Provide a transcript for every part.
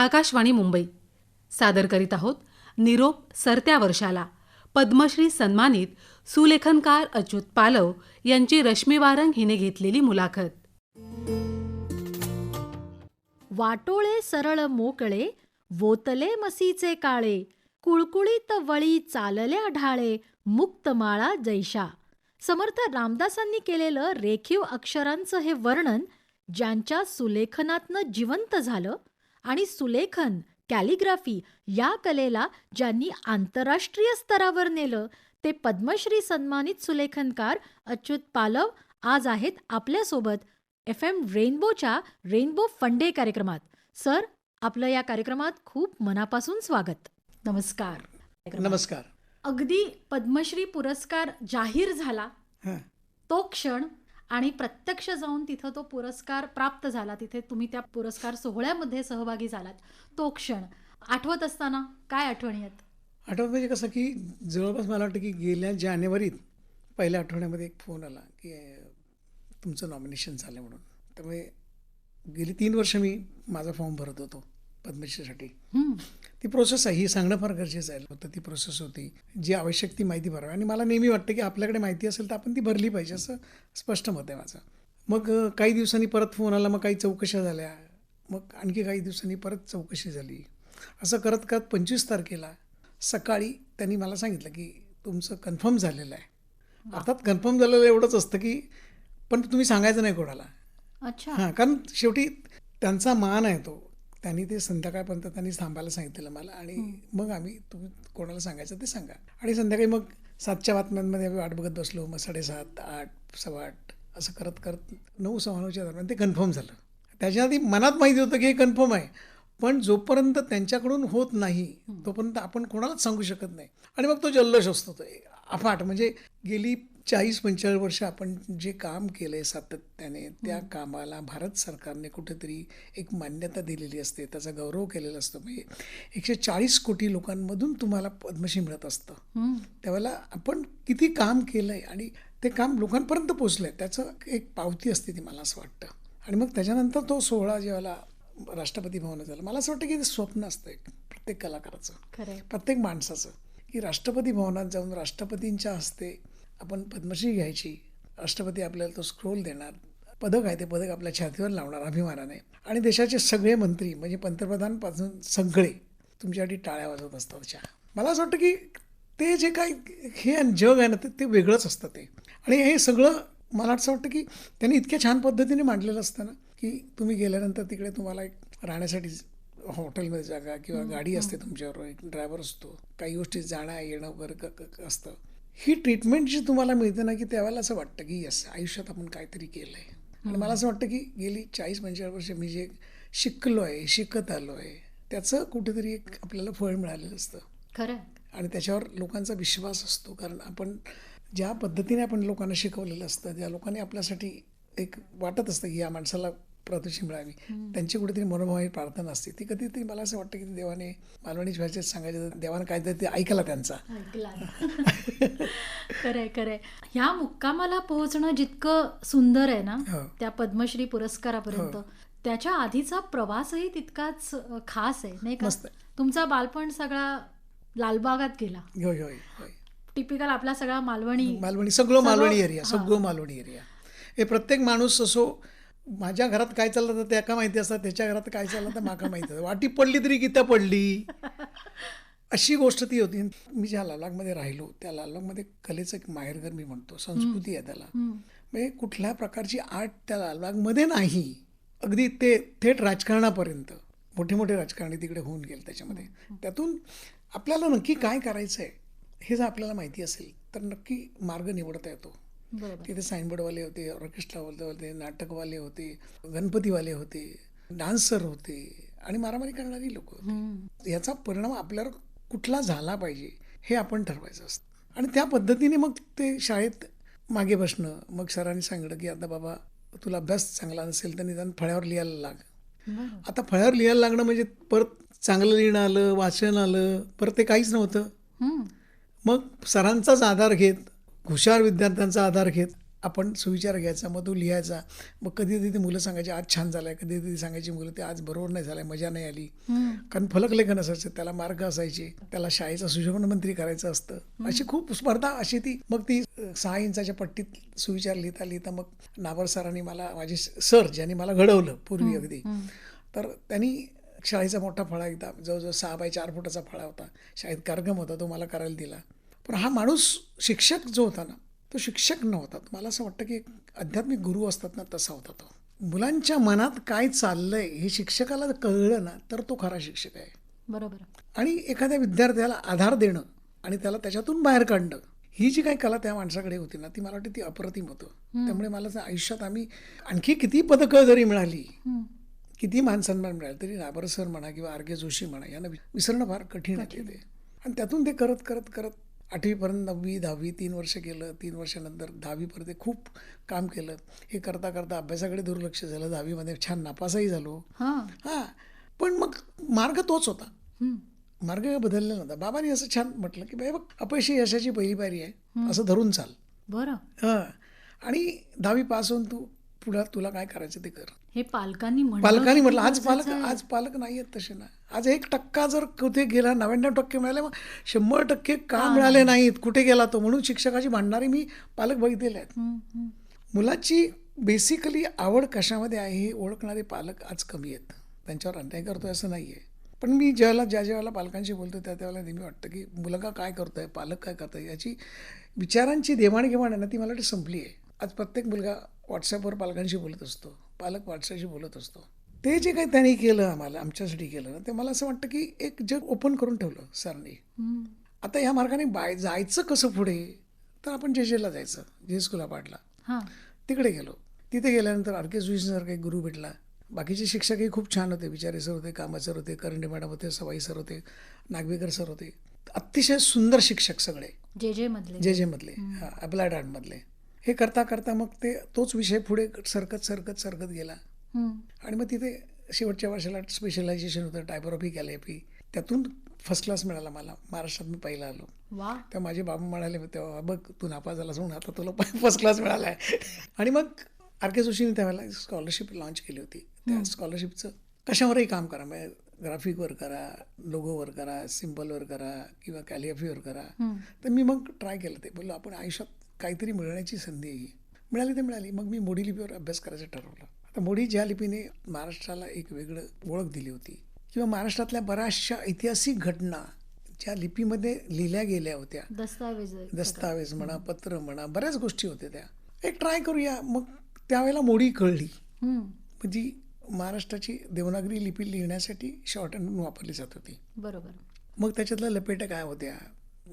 आकाशवाणी मुंबई सादर करीत आहोत निरोप सरत्या वर्षाला पद्मश्री सन्मानित सुलेखनकार अच्युत पालव यांची रश्मी वारंग हिने घेतलेली मुलाखत. वाटोळे सरळ मोकळे वोतले मसीचे काळे कुळकुळीत वळी चालल्या ढाळे मुक्तमाळा जैशा. समर्थ रामदासांनी केलेलं रेखीव अक्षरांचं हे वर्णन ज्यांच्या सुलेखनातनं जिवंत झालं आणि सुलेखन कॅलिग्राफी या कलेला ज्यांनी आंतरराष्ट्रीय स्तरावर नेलं ते पद्मश्री सन्मानित सुलेखनकार अच्युत पालव आज आहेत आपल्यासोबत FM रेनबोच्या रेनबो फंडे कार्यक्रमात. सर, आपलं या कार्यक्रमात खूप मनापासून स्वागत. नमस्कार. नमस्कार. अगदी पद्मश्री पुरस्कार जाहीर झाला तो क्षण आणि प्रत्यक्ष जाऊन तिथं तो पुरस्कार प्राप्त झाला, तिथे तुम्ही त्या पुरस्कार सोहळ्यामध्ये सहभागी झालात, तो क्षण आठवत असताना काय आठवणी आहेत? आठवत म्हणजे कसं की जवळपास मला वाटतं की गेल्या जानेवारीत पहिल्या आठवड्यामध्ये एक फोन आला की तुमचं नॉमिनेशन झालं म्हणून. त्यामुळे गेली 3 वर्ष मी माझा फॉर्म भरत होतो पद्मश्रीसाठी. ती प्रोसेस आहे, ही सांगणं फार गरजेचं आहे. फक्त ती प्रोसेस होती, जी आवश्यक ती माहिती भरावी. आणि मला नेहमी वाटतं की आपल्याकडे माहिती असेल तर आपण ती भरली पाहिजे, असं स्पष्ट मत आहे माझं. मग काही दिवसांनी परत फोन आला, मग काही चौकशा झाल्या, मग आणखी काही दिवसांनी परत चौकशी झाली. असं करत करत 25 तारखेला सकाळी त्यांनी मला सांगितलं की तुमचं कन्फर्म झालेलं आहे. अर्थात कन्फर्म झालेलं एवढंच असतं की पण तुम्ही सांगायचं नाही कोणाला. अच्छा. हां, कारण शेवटी त्यांचा मान आहे तो. त्यांनी ते संध्याकाळपर्यंत त्यांनी थांबायला सांगितलेलं मला. आणि मग तुम्ही कोणाला सांगायचं ते सांगा. आणि संध्याकाळी मग 7च्या बातम्यांमध्ये आम्ही वाट बघत बसलो. मग 7:30, 8, 8:15 असं करत करत 9, 9:15च्या दरम्यान ते कन्फर्म झालं. त्याच्या आधी मनात माहिती होतं की हे कन्फर्म आहे, पण जोपर्यंत त्यांच्याकडून होत नाही तोपर्यंत आपण कोणालाच सांगू शकत नाही. आणि मग तो जल्लोष असतो, तो अफाट. म्हणजे गेली 40-45 वर्ष आपण जे काम केलं आहे सातत्याने, त्या कामाला भारत सरकारने कुठेतरी एक मान्यता दिलेली असते, त्याचा गौरव केलेला असतो. म्हणजे 140 कोटी लोकांमधून तुम्हाला पद्मश्री मिळत असतं. त्यावेळेला आपण किती काम केलं आहे आणि ते काम लोकांपर्यंत पोचलं आहे, त्याचं एक पावती असते ती, मला असं वाटतं. आणि मग त्याच्यानंतर तो सोहळा जेव्हा राष्ट्रपती भवनात झाला, मला असं वाटतं की ते स्वप्न असतं एक प्रत्येक कलाकाराचं, प्रत्येक माणसाचं, की राष्ट्रपती भवनात जाऊन राष्ट्रपतींच्या हस्ते आपण पद्मश्री घ्यायची. राष्ट्रपती आपल्याला तो स्क्रोल देणार, पदक आहे ते पदक आपल्या छातीवर लावणार अभिमानाने, आणि देशाचे सगळे मंत्री म्हणजे पंतप्रधानपासून सगळे तुमच्यासाठी टाळ्या वाजवत असतात. मला असं वाटतं की ते जे काय हे जग आहे ना, ते वेगळंच असतं ते. आणि हे सगळं मला असं वाटतं की त्यांनी इतक्या छान पद्धतीने मांडलेलं असतं ना, की तुम्ही गेल्यानंतर तिकडे तुम्हाला एक राहण्यासाठी हॉटेलमध्ये जागा किंवा गाडी असते तुमच्याबरोबर, एक ड्रायव्हर असतो, काही गोष्टी जाणं येणं वगैरे असतं. ही ट्रीटमेंट जी तुम्हाला मिळते ना, की त्यावेळेला असं वाटतं की यस, आयुष्यात आपण काहीतरी केलं आहे. आणि मला असं वाटतं की गेली 40-45 वर्ष मी जे शिकलो आहे, शिकत आलो आहे, त्याचं कुठेतरी एक आपल्याला फळ मिळालेलं असतं. खरं. आणि त्याच्यावर लोकांचा विश्वास असतो, कारण आपण ज्या पद्धतीने आपण लोकांना शिकवलेलं असतं, ज्या लोकांनी आपल्यासाठी एक वाटत असतं की या माणसाला प्रदर्शी मिळावी, त्यांची कुठेतरी मनोभावी प्रार्थना असते. ती कधीतरी मला असं वाटतं की देवाने मालवणी भाषेत सांगायचं तर देवानं काहीतरी ते ऐकला त्यांचा. खरंय खरंय. ह्या मुक्कामाला पोहोचणं जितकं सुंदर आहे ना, त्या पद्मश्री पुरस्कारापर्यंत, त्याच्या आधीचा प्रवासही तितकाच खास आहे, नाही का? तुमचा बालपण सगळा लालबागात गेला. टिपिकल आपला सगळा मालवणी सगळं मालवणी एरिया. हे प्रत्येक माणूस असो, माझ्या घरात काय चाललं तर त्याका माहिती असतं, त्याच्या घरात काय चाललं तर माका माहिती असतं. वाटी पडली तरी गीता पडली, अशी गोष्ट ती होती. मी ज्या लालबागमध्ये राहिलो, त्या लालबागमध्ये कलेचं एक माहेरघर मी म्हणतो, संस्कृती आहे त्याला. म्हणजे कुठल्या प्रकारची आर्ट त्या लालबागमध्ये नाही. अगदी ते थेट राजकारणापर्यंत मोठे मोठे राजकारणी तिकडे होऊन गेले त्याच्यामध्ये. त्यातून आपल्याला नक्की काय करायचं आहे हे जर आपल्याला माहिती असेल तर नक्की मार्ग निवडता येतो. तिथे साईनबोर्डवाले होते, ऑर्केस्ट्रावाले होते, नाटकवाले होते, गणपतीवाले होते, डान्सर होते आणि मारामारी करणारी लोक होते. याचा परिणाम आपल्यावर कुठला झाला पाहिजे हे आपण ठरवायचं असतं. आणि त्या पद्धतीने मग ते शाळेत मागे बसणं, मग सरांनी सांगितलं की आता बाबा तुला अभ्यास चांगला नसेल तर निदान फळ्यावर लिहायला लाग. आता फळ्यावर लिहायला लागणं म्हणजे परत चांगलं लिहिणं आलं, वाचन आलं, परत ते काहीच नव्हतं. मग सरांचाच आधार घेत, हुशार विद्यार्थ्यांचा आधार घेत आपण सुविचार घ्यायचा, मग तो लिहायचा. मग कधी ती मुलं सांगायची आज छान झालंय, कधी सांगायची मुलं ते आज बरोबर नाही झालंय, मजा नाही आली. कारण फलकलेखन असायचं, त्याला मार्क असायचे, त्याला शाळेचा सुशोभन मंत्री करायचं असतं. अशी खूप स्पर्धा अशी ती. मग ती 6 इंचाच्या पट्टीत सुविचार लिहिता लिहिता मग नाबर सरांनी मला, माझे सर ज्यांनी मला घडवलं पूर्वी अगदी, तर त्यांनी शाळेचा मोठा फळा एकदा जवळजवळ 6x4 फुटाचा फळा होता, शाळेत कार्यक्रम होता, तो मला करायला दिला. पण हा माणूस शिक्षक जो होता ना, तो शिक्षक नव्हता. मला असं वाटतं की एक आध्यात्मिक गुरु असतात ना, तसा होता तो. मुलांच्या मनात काय चाललंय हे शिक्षकाला कळलं ना, तर तो खरा शिक्षक आहे. बरोबर. आणि एखाद्या विद्यार्थ्याला आधार देणं आणि त्याला त्याच्यातून बाहेर काढणं, ही जी काही कला त्या माणसाकडे होती ना, ती मला वाटतं ती अप्रतिम होतं. त्यामुळे मला आयुष्यात आम्ही आणखी किती पदकं जरी मिळाली, किती मानसन्मान मिळाला तरी नाबर सर म्हणा किंवा R.K. जोशी म्हणा, यांना विसरणं फार कठीण आहे ते. आणि त्यातून ते करत करत करत 8वीपर्यंत 9वी 10वी 3 वर्ष केलं. 3 वर्षानंतर 10वीपर्यंत खूप काम केलं. हे करता करता अभ्यासाकडे दुर्लक्ष झालं. 10वीमध्ये छान नापासही झालो. हां, पण मग मार्ग तोच होता. मार्ग काही बदललेला नव्हता. बाबांनी असं छान म्हटलं की बाई बघ, अपयशी यशाची पहिली पायरी आहे, असं धरून चाल. बरं. हां, आणि 10वी पास होऊन तू पुढं तुला काय करायचं ते कर. हे पालकांनी पालकांनी म्हटलं. आज पालक नाही आहेत तसे ना. आज 1% जर कुठे गेला, 99% मिळाले, मग 100% का मिळाले नाहीत, कुठे गेला तो, म्हणून शिक्षकाची भांडणारे मी पालक बघितलेले आहेत. मुलाची बेसिकली आवड कशामध्ये आहे हे ओळखणारे पालक आज कमी आहेत. त्यांच्यावर अन्याय करतोय असं नाही आहे. पण मी ज्या वेळेला पालकांशी बोलतो त्यावेळेला नेहमी वाटतं की मुलगा काय करतोय, पालक काय करतोय, याची विचारांची देवाणघेवाण आहे ना, ती मला वाटतं संपली आहे. आज प्रत्येक मुलगा व्हॉट्सॲपवर पालकांशी बोलत असतो, पालक व्हॉट्सॲपशी बोलत असतो. ते जे काही त्यांनी केलं आमच्यासाठी केलं ना, ते मला असं वाटतं की एक जग ओपन करून ठेवलं सरांनी. आता ह्या मार्गाने जायचं कसं पुढे, तर आपण जेजेला जायचं, जे स्कूल अपार्टला. तिकडे गेलो. तिथे गेल्यानंतर R.K. जोशी सारखा एक गुरु भेटला. बाकीचे शिक्षकही खूप छान होते. विचारे सर होते, कामत सर होते, करंडे मॅडम होते, सवाई सर होते, नागवेकर सर होते. अतिशय सुंदर शिक्षक सगळे जे मधले अप्लायड आर्टमधले. हे करता करता मग तोच विषय पुढे सरकत गेला. आणि मग तिथे शेवटच्या वर्षाला स्पेशलायझेशन होतं, टायपोग्राफी कॅलिग्राफी. त्यातून फर्स्ट क्लास मिळाला मला. महाराष्ट्रात मी पहिला आलो. तेव्हा माझे बाबा म्हणाले, तेव्हा बघ तू नापास झालास म्हणून आता तुला फर्स्ट क्लास मिळाला आहे. आणि मग R.K. जोशीने त्यावेळेला स्कॉलरशिप लॉन्च केली होती. त्या स्कॉलरशिपचं कशावरही काम करा, म्हणजे ग्राफिकवर करा, लोगोवर करा, सिम्बलवर करा किंवा कॅलिग्राफीवर करा. तर मी मग ट्राय केलं ते. बोललो आपण आयुष्यात काहीतरी मिळण्याची संधी मिळाली तर मिळाली. मग मी मोडी लिपीवर अभ्यास करायचं ठरवलं. आता मोडी ज्या लिपीने महाराष्ट्राला एक वेगळं ओळख दिली होती, किंवा महाराष्ट्रातल्या बऱ्याचशा ऐतिहासिक घटना ज्या लिपीमध्ये लिहिल्या गेल्या होत्या, दस्तावेज म्हणा, पत्र म्हणा, बऱ्याच गोष्टी होत्या, त्या एक ट्राय करूया. मग त्यावेळेला मोडी कळली. म्हणजे महाराष्ट्राची देवनागरी लिपी लिहिण्यासाठी शॉर्ट हँड म्हणून वापरली जात होती. बरोबर. मग त्याच्यातल्या लपेट्या काय होत्या,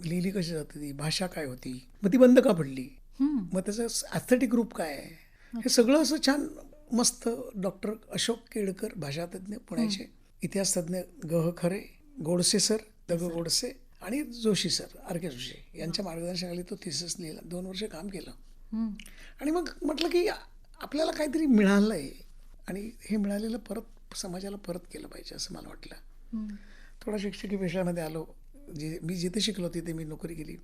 लिहिली कशी जात होती, भाषा काय होती, मग ती बंद का पडली, मग त्याचं ॲस्थेटिक रूप काय आहे, हे सगळं असं छान मस्त. डॉक्टर अशोक केळकर, भाषातज्ञ पुण्याचे, इतिहासतज्ञ ग. खरे, गोडसे सर, गोडसे, आणि जोशी सर, R.K. जोशी यांच्या मार्गदर्शनाखाली तो थिसिस लिहिला. 2 वर्ष काम केलं. आणि मग म्हटलं की आपल्याला काहीतरी मिळालं आहे आणि हे मिळालेलं परत समाजाला परत केलं पाहिजे असं मला वाटलं. थोडा शिक्षकी पेशामध्ये आलो. मी जिथे शिकलो तिथे मी नोकरी केली.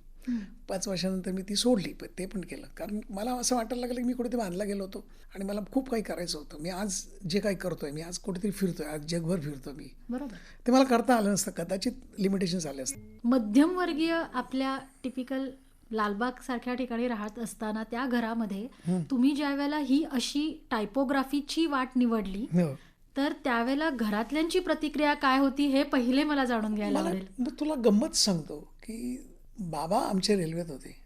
5 वर्षानंतर मी ती सोडली, पण ते पण केलं. कारण मला असं वाटायला लागलं की मी कुठेतरी बांधला गेलो होतो आणि मला खूप काही करायचं होतं. मी आज जे काही करतोय, मी आज कुठेतरी फिरतोय, आज जगभर फिरतो मी. बरोबर. ते मला करता आलं नसतं, कदाचित लिमिटेशन्स आले असते. मध्यमवर्गीय आपल्या टिपिकल लालबाग सारख्या ठिकाणी राहत असताना त्या घरामध्ये तुम्ही ज्या वेळेला ही अशी टायपोग्राफीची वाट निवडली, तर त्यावेळेला घरातल्यांची प्रतिक्रिया काय होती हे पहिले मला जाणून घ्यायला आवडेल. तुला गंमत सांगतो की बाबा आमचे रेल्वेत होते.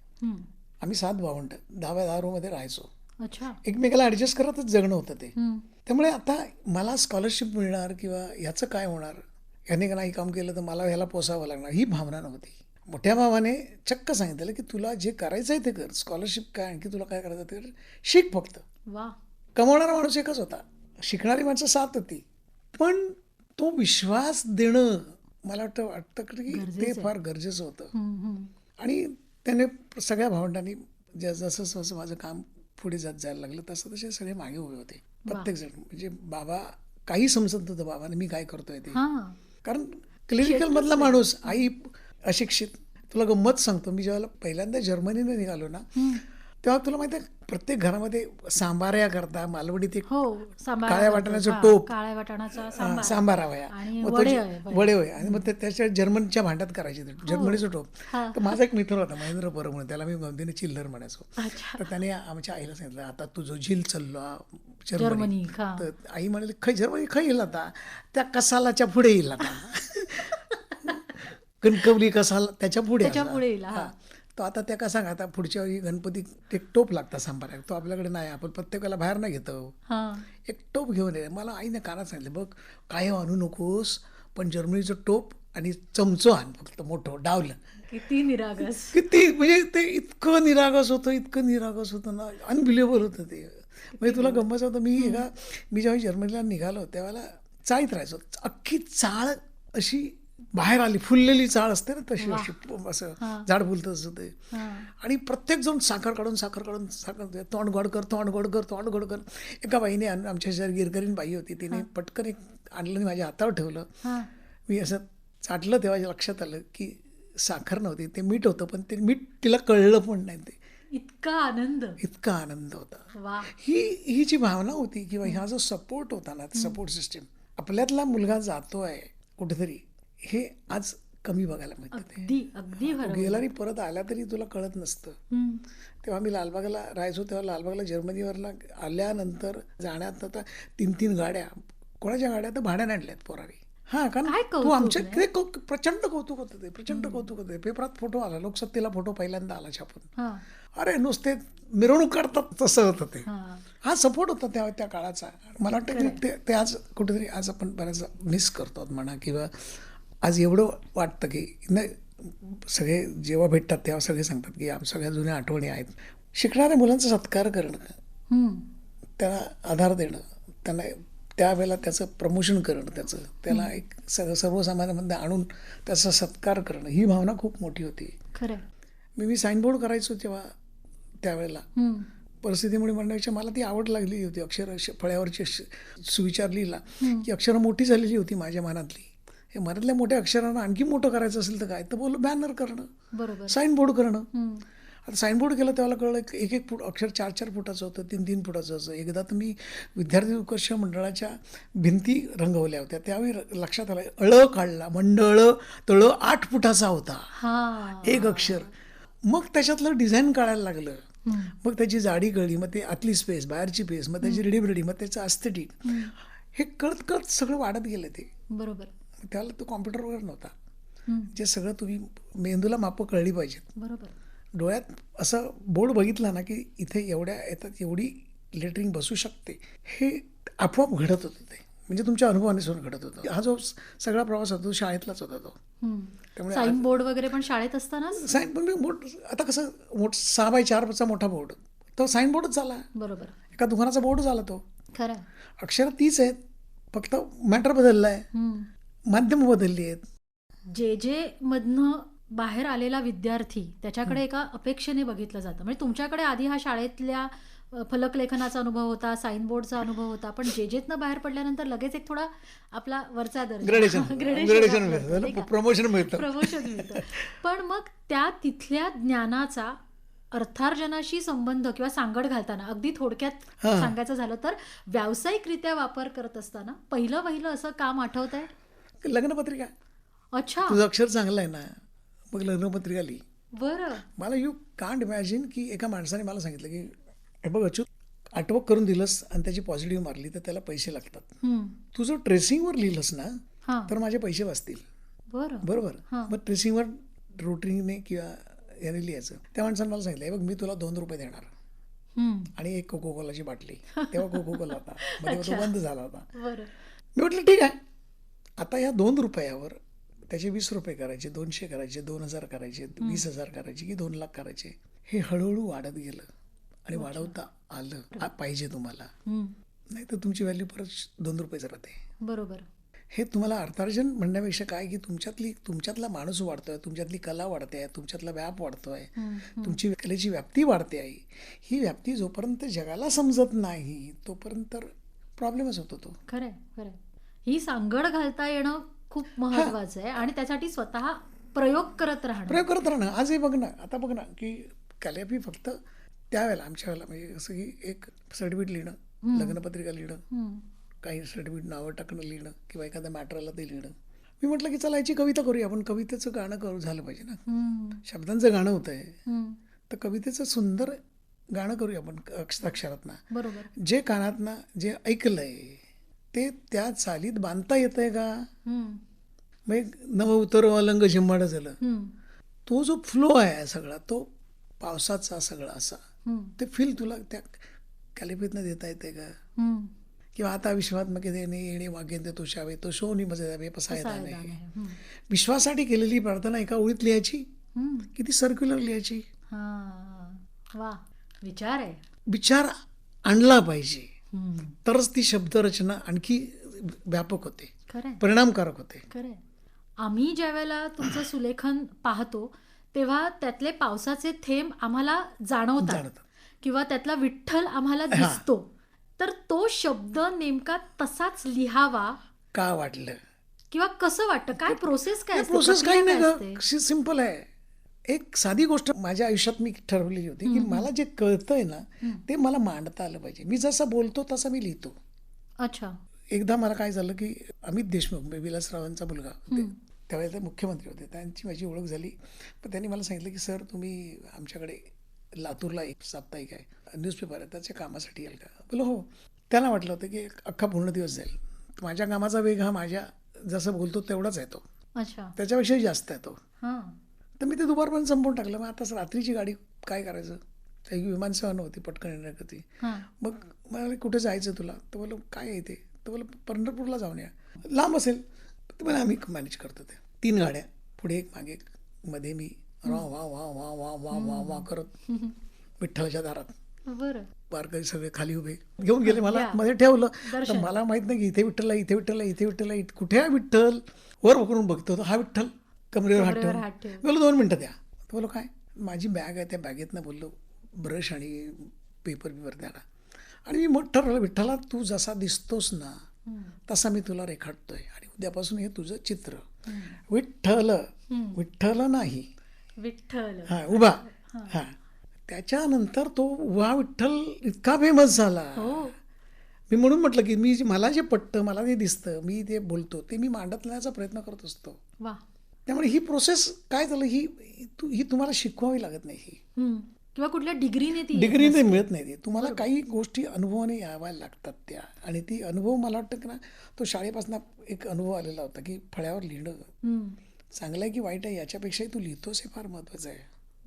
आम्ही 7 भावंड 10 रूममध्ये राहायचो. अच्छा. एकमेकाला ऍडजस्ट करतच जगणं होतं ते. त्यामुळे आता मला स्कॉलरशिप मिळणार किंवा याचं काय होणार, याने नाही काम केलं तर मला ह्याला पोसावं लागणार, ही भावना नव्हती. मोठ्या भावाने चक्क सांगितलं की तुला जे करायचं आहे ते कर, स्कॉलरशिप काय, आणखी तुला काय करायचं ते कर, शिक फक्त. वा. कमवणारा माणूस एकच होता, शिकणारी माणसं 7 होती. पण तो विश्वास देणं मला वाटतं की ते फार गरजेचं होतं. आणि त्याने सगळ्या भावंडांनी जसं जसं माझं काम पुढे जायला लागलं तसं तसे सगळे मागे उभे होते, प्रत्येक जण. म्हणजे बाबा काही समजत नव्हतं बाबाने मी काय करतोय ते. कारण क्लिनिकल मधला माणूस, आई अशिक्षित. तुला गंमत सांगतो, मी ज्यावेळेला पहिल्यांदा जर्मनीने निघालो ना, तेव्हा तुला माहिती आहे प्रत्येक घरामध्ये सांबाऱ्या करता मालवणीत एक हो, सांबार काळ्या करतो. वाटाण्याचं हा, टोप, काळ्या वाटाण्याचा हा, सांबार हवया, आणि मग तो वडे आहे, वडे होय, आणि मग त्याच्या जर्मनच्या भांड्यात करायचे ते जर्मनीचं टोप. हा. तर माझा एक मित्र होता महेंद्र परब म्हणून, त्याला मी गमतीने चिल्लर म्हणायचो. अच्छा. तर त्याने आमच्या आईला सांगितलं आता तुझं झील चाललो जर्मनी, जर्मनी. हा. तर आई म्हणाली खै जर्मनी खै येईल आता, त्या कसालाच्या पुढे येईल आता. कणकवली कसाला त्याच्या पुढे त्याच्या आला. पुढे येईल, हा. हा. तो आता त्या का सांगा आता पुढच्या वेळी गणपती एक टोप लागता सांबार, तो आपल्याकडे नाही, आपण प्रत्येकाला बाहेर नाही घेतो. हा. एक टोप घेऊन ये. मला आईने कानात सांगितलं बघ काय आणू नकोस, पण जर्मनीचं टोप आणि चमचो आण फक्त मोठं डावलं. किती निरागस. किती म्हणजे ते इतकं निरागस होतं ना, अनबिलिव्हेबल होतं ते. म्हणजे तुला गंमत होतं, मी जेव्हा जर्मनीला निघालो त्यावेळेला चाळीत राहायचो. अख्खी चाळ अशी बाहेर आली, फुललेली चाळ असते ना तशी, अशी असं झाड फुलतं असं ते. आणि प्रत्येक जण साखर काढून तोंड गोड कर. एका बाईने आमच्या शेजारी गिरकरीन बाई होती, तिने पटकन एक आणलं आणि माझ्या हातावर ठेवलं. मी असं चाटलं तेव्हा लक्षात आलं की साखर नव्हती, ते मीठ होतं, पण ते मीठ तिला कळलं पण नाही. ते इतका आनंद होता. वा. ही जी भावना होती किंवा ह्या जो सपोर्ट होता ना, सपोर्ट सिस्टीम, आपल्यातला मुलगा जातोय कुठेतरी, हे आज कमी बघायला मिळतं. अगदी तो गेला आणि परत आला तरी तुला कळत नसतं. हम्म. तेव्हा मी लालबागला राहायचो, तेव्हा लालबागला जर्मनीवरला आल्यानंतर जाण्यात आता 3 गाड्या, कोणाच्या गाड्या तर भाड्याने आणल्यात पोरावी. हा, काय कारण कौतुक तू आमच्या नाही? प्रचंड कौतुक होतं ते. पेपरात फोटो आला, लोकसत्तेला फोटो पहिल्यांदा आला छापून. हा. अरे नुसते मिरवणूक करतात तसं होतं ते. हा. हा सपोर्ट होता त्या काळाचा. मला वाटतं की ते आज कुठेतरी आज आपण बऱ्याच मिस करतो म्हणा, किंवा आज एवढं वाटतं की नाही, सगळे जेव्हा भेटतात तेव्हा सगळे सांगतात की सगळ्या जुन्या आठवणी आहेत. शिकणाऱ्या मुलांचा सत्कार करणं, हम्म. त्यांना आधार देणं, त्यांना त्यावेळेला त्याचं प्रमोशन करणं, त्याला एक सर्वसामान्यामध्ये आणून त्याचा सत्कार करणं, ही भावना खूप मोठी होती. खरं. मी साईनबोर्ड करायचो तेव्हा त्यावेळेला परिस्थितीमुळे म्हणण्यापेक्षा मला ती आवड लागली होती. अक्षर फळ्यावरची सुविचार लिहिला की अक्षरं मोठी झालेली होती माझ्या मनातली. हे मनातल्या मोठ्या अक्षरांना आणखी मोठं करायचं असेल तर काय, तर बोललो बॅनर करणं, बरोबर, साईनबोर्ड करणं. आता साईनबोर्ड केलं तेव्हा कळलं एक फूट अक्षर 4 फुटाचं होतं, 3 फुटाचं होतं. एकदा तर मी विद्यार्थी उत्कर्ष मंडळाच्या भिंती रंगवल्या होत्या, त्यावेळी लक्षात आलं, अळ काढला, मंडळ तळ 8 फुटाचा होता एक अक्षर. मग त्याच्यातलं डिझाईन काढायला लागलं, मग त्याची जाडी कळली, मग ते आतली स्पेस, बाहेरची स्पेस, मग त्याची रेडी, मग त्याचं अस्थेटिक, हे कळत सगळं वाढत गेलं ते. बरोबर. त्याला तो कॉम्प्युटर वगैरे नव्हता, जे सगळं तुम्ही मेंदूला मापं कळली पाहिजेत. बरोबर. डोळ्यात असं बोर्ड बघितला ना की इथे एवढ्या येतात, एवढी लेटरिंग बसू शकते, हे आपोआप घडत होतं. ते म्हणजे तुमच्या अनुभवाने सुद्धा घडत होतं. हा जो सगळा प्रवास होता तो शाळेतलाच होता तो. त्यामुळे साईन बोर्ड वगैरे पण शाळेत असताना साईन बोर्ड आता कसं 6x4 मोठा बोर्ड, तो साईन बोर्डच झाला. बरोबर. एका दुकानाचा बोर्ड झाला तो. खरं. अक्षरं तीच आहेत, फक्त मॅटर बदललाय, माध्यम बदलली आहेत. जे मधनं बाहेर आलेला विद्यार्थी त्याच्याकडे एका अपेक्षेने बघितलं जातं. म्हणजे तुमच्याकडे आधी हा शाळेतल्या फलकलेखनाचा अनुभव होता, साईन बोर्डचा अनुभव होता, पण जेजेतनं बाहेर पडल्यानंतर लगेच एक थोडा आपला वरचा दर्जा प्रमोशन मिळतं. पण मग त्या तिथल्या ज्ञानाचा अर्थार्जनाशी संबंध किंवा सांगड घालताना, अगदी थोडक्यात सांगायचं झालं तर व्यावसायिकरित्या वापर करत असताना पहिलं असं काम आठवत आहे? लग्नपत्रिका. अच्छा, तुझं अक्षर चांगलं आहे ना, मग लग्नपत्रिका लिही. बरं. मला यू कांट इमॅजिन की एका माणसाने मला सांगितलं की हे बघ अच्युत, आठवक करून दिलंस आणि त्याची पॉझिटिव्ह मारली तर त्याला पैसे लागतात. तू जर ट्रेसिंगवर लिहिलंस ना तर माझे पैसे वाचतील. बरोबर. मग ट्रेसिंगवर रोटरीने किंवा याने लिहायचं. त्या माणसाने मला सांगितलं, हे बघ मी तुला $2 देणार आणि एक कोको कोलाची बाटली. तेव्हा कोको कोला होता, मध्ये तो बंद झाला होता. मी म्हटलं ठीक आहे, आता या $2 त्याचे $20 करायचे, 200 करायचे, 2000 करायचे, 20,000 करायचे की 2 लाख करायचे. हे हळूहळू वाढत गेलं आणि वाढवता आलं पाहिजे तुम्हाला, नाही तर तुमची व्हॅल्यू परत $2 राहते. बरोबर. हे तुम्हाला अर्थार्जन म्हणण्यापेक्षा काय की तुमच्यातला माणूस वाढतोय, तुमच्यातली कला वाढते आहे, तुमच्यातला व्याप वाढतोय, तुमची कलेची व्याप्ती वाढते आहे. ही व्याप्ती जोपर्यंत जगाला समजत नाही तोपर्यंत प्रॉब्लेमच होतो तो. खरंय. ही सांगड घालता येणं खूप महत्वाचं आहे आणि त्यासाठी स्वतः प्रयोग करत राहणं. आजही बघ ना, आता बघ ना की कलेपी फक्त त्यावेळेला आमच्या वेळेला म्हणजे असं की एक सर्टिफिकेट लिहिणं, लग्नपत्रिका लिहिणं, काही सर्टिफिकेट नावं टाकणं लिहिणं किंवा एखाद्या मॅटरला ते लिहिणं. मी म्हटलं की चला याची कविता करूया आपण, कवितेचं गाणं करू झालं पाहिजे ना, शब्दांचं गाणं होतं आहे तर कवितेचं सुंदर गाणं करूया आपण अक्षरातनं. बरोबर. जे कानातनं जे ऐकलंय ते त्या चालीत बांधता येतंय का. मग एक नवं उतर अलंग झिम्माडं झालं, तो जो फ्लो आहे सगळा तो पावसाचा सगळा असा, ते फील तुला त्या कॅलिपेतनं देता येते का. किंवा आता विश्वात्मक येणे वाग्यंत तो शावे तो शोनी मजे द्यावे पसायदा नाही. विश्वासाठी केलेली प्रार्थना एका ओळीत लिहायची, किती सर्क्युलर लिहायची. वा, विचार आहे. विचार आणला पाहिजे तरच ती शब्दरचना आणखी व्यापक होते, खरंय, परिणामकारक होते. खरंय. आम्ही ज्या वेळेला तुमचं सुलेखन पाहतो तेव्हा त्यातले पावसाचे थेंब आम्हाला जाणवतात किंवा त्यातला विठ्ठल आम्हाला दिसतो, तर तो शब्द नेमका तसाच लिहावा का वाटलं किंवा कसं वाटतं, काय प्रोसेस काय असते, प्रोसेस काही प्रक्रिया काय नाही असते? ग, सिंपल आहे. एक साधी गोष्ट माझ्या आयुष्यात मी ठरवलेली होती की मला जे कळतंय ना ते मला मांडता आलं पाहिजे. मी जसं बोलतो तसं मी लिहितो. अच्छा. एकदा मला काय झालं की अमित देशमुख विलासरावांचा मुलगा होते, त्यावेळेला ते मुख्यमंत्री होते, त्यांची माझी ओळख झाली. पण त्यांनी मला सांगितलं की सर तुम्ही आमच्याकडे लातूरला एक साप्ताहिक आहे न्यूजपेपर आहे त्याच्या कामासाठी येईल का. बोलो हो. त्यांना वाटलं होतं की अख्खा पूर्ण दिवस जाईल. माझ्या कामाचा वेग हा माझ्या जसं बोलतो तेवढाच येतो, अच्छा. त्याच्यापेक्षाही जास्त येतो. हां. तर मी ते दुपारपर्यंत संपवून टाकलं. मग आता रात्रीची गाडी काय करायचं, त्या विमानसेवा नव्हती पटकन येण्याकरती. मग मला कुठे जायचं तुला, तर बोलो काय येते, तर बोला पंढरपूरला जाऊन या, लांब असेल तर मला आम्ही मॅनेज करतो. ते 3 गाड्या पुढे एक मागे एक, मध्ये मी वा वा वा वा वा वा वा वा करत विठ्ठलाच्या दारात. बरं. वारकरी सगळे खाली उभे घेऊन गेले, मला मध्ये ठेवलं. तर मला माहित नाही की इथे विठ्ठल इथे विठ्ठल इथे विठ्ठल कुठे आहे विठ्ठल. वर करून बघतो हा विठ्ठल कमरेवर हात ठेवून. बोलो 2 मिनटं द्या. बोलो काय, माझी बॅग आहे त्या बॅगेतनं बोललो ब्रश आणि पेपर द्याला. आणि मी मग ठरवलं विठ्ठला तू जसा दिसतोस ना तसा मी तुला रेखाटतोय आणि उद्यापासून हे तुझं चित्र विठ्ठल विठ्ठल नाही विठ्ठल. हा उभा. हा त्याच्यानंतर तो उभा विठ्ठल इतका फेमस झाला. मी म्हणून म्हटलं की मी मला जे पटतं मला जे दिसतं मी ते बोलतो ते मी मांडत नेण्याचा प्रयत्न करत असतो. त्यामुळे ही प्रोसेस काय झालं ही तुम्हाला शिकवावी लागत नाही. ही किंवा कुठल्या डिग्रीने मिळत नाही. ती तुम्हाला काही गोष्टी अनुभवाने याव्या लागतात त्या. आणि ती अनुभव मला वाटतं की ना तो शाळेपासून एक अनुभव आलेला होता की फळ्यावर लिहिणं चांगलं आहे की वाईट आहे याच्यापेक्षाही तू लिहितोस हे फार महत्वाचं आहे.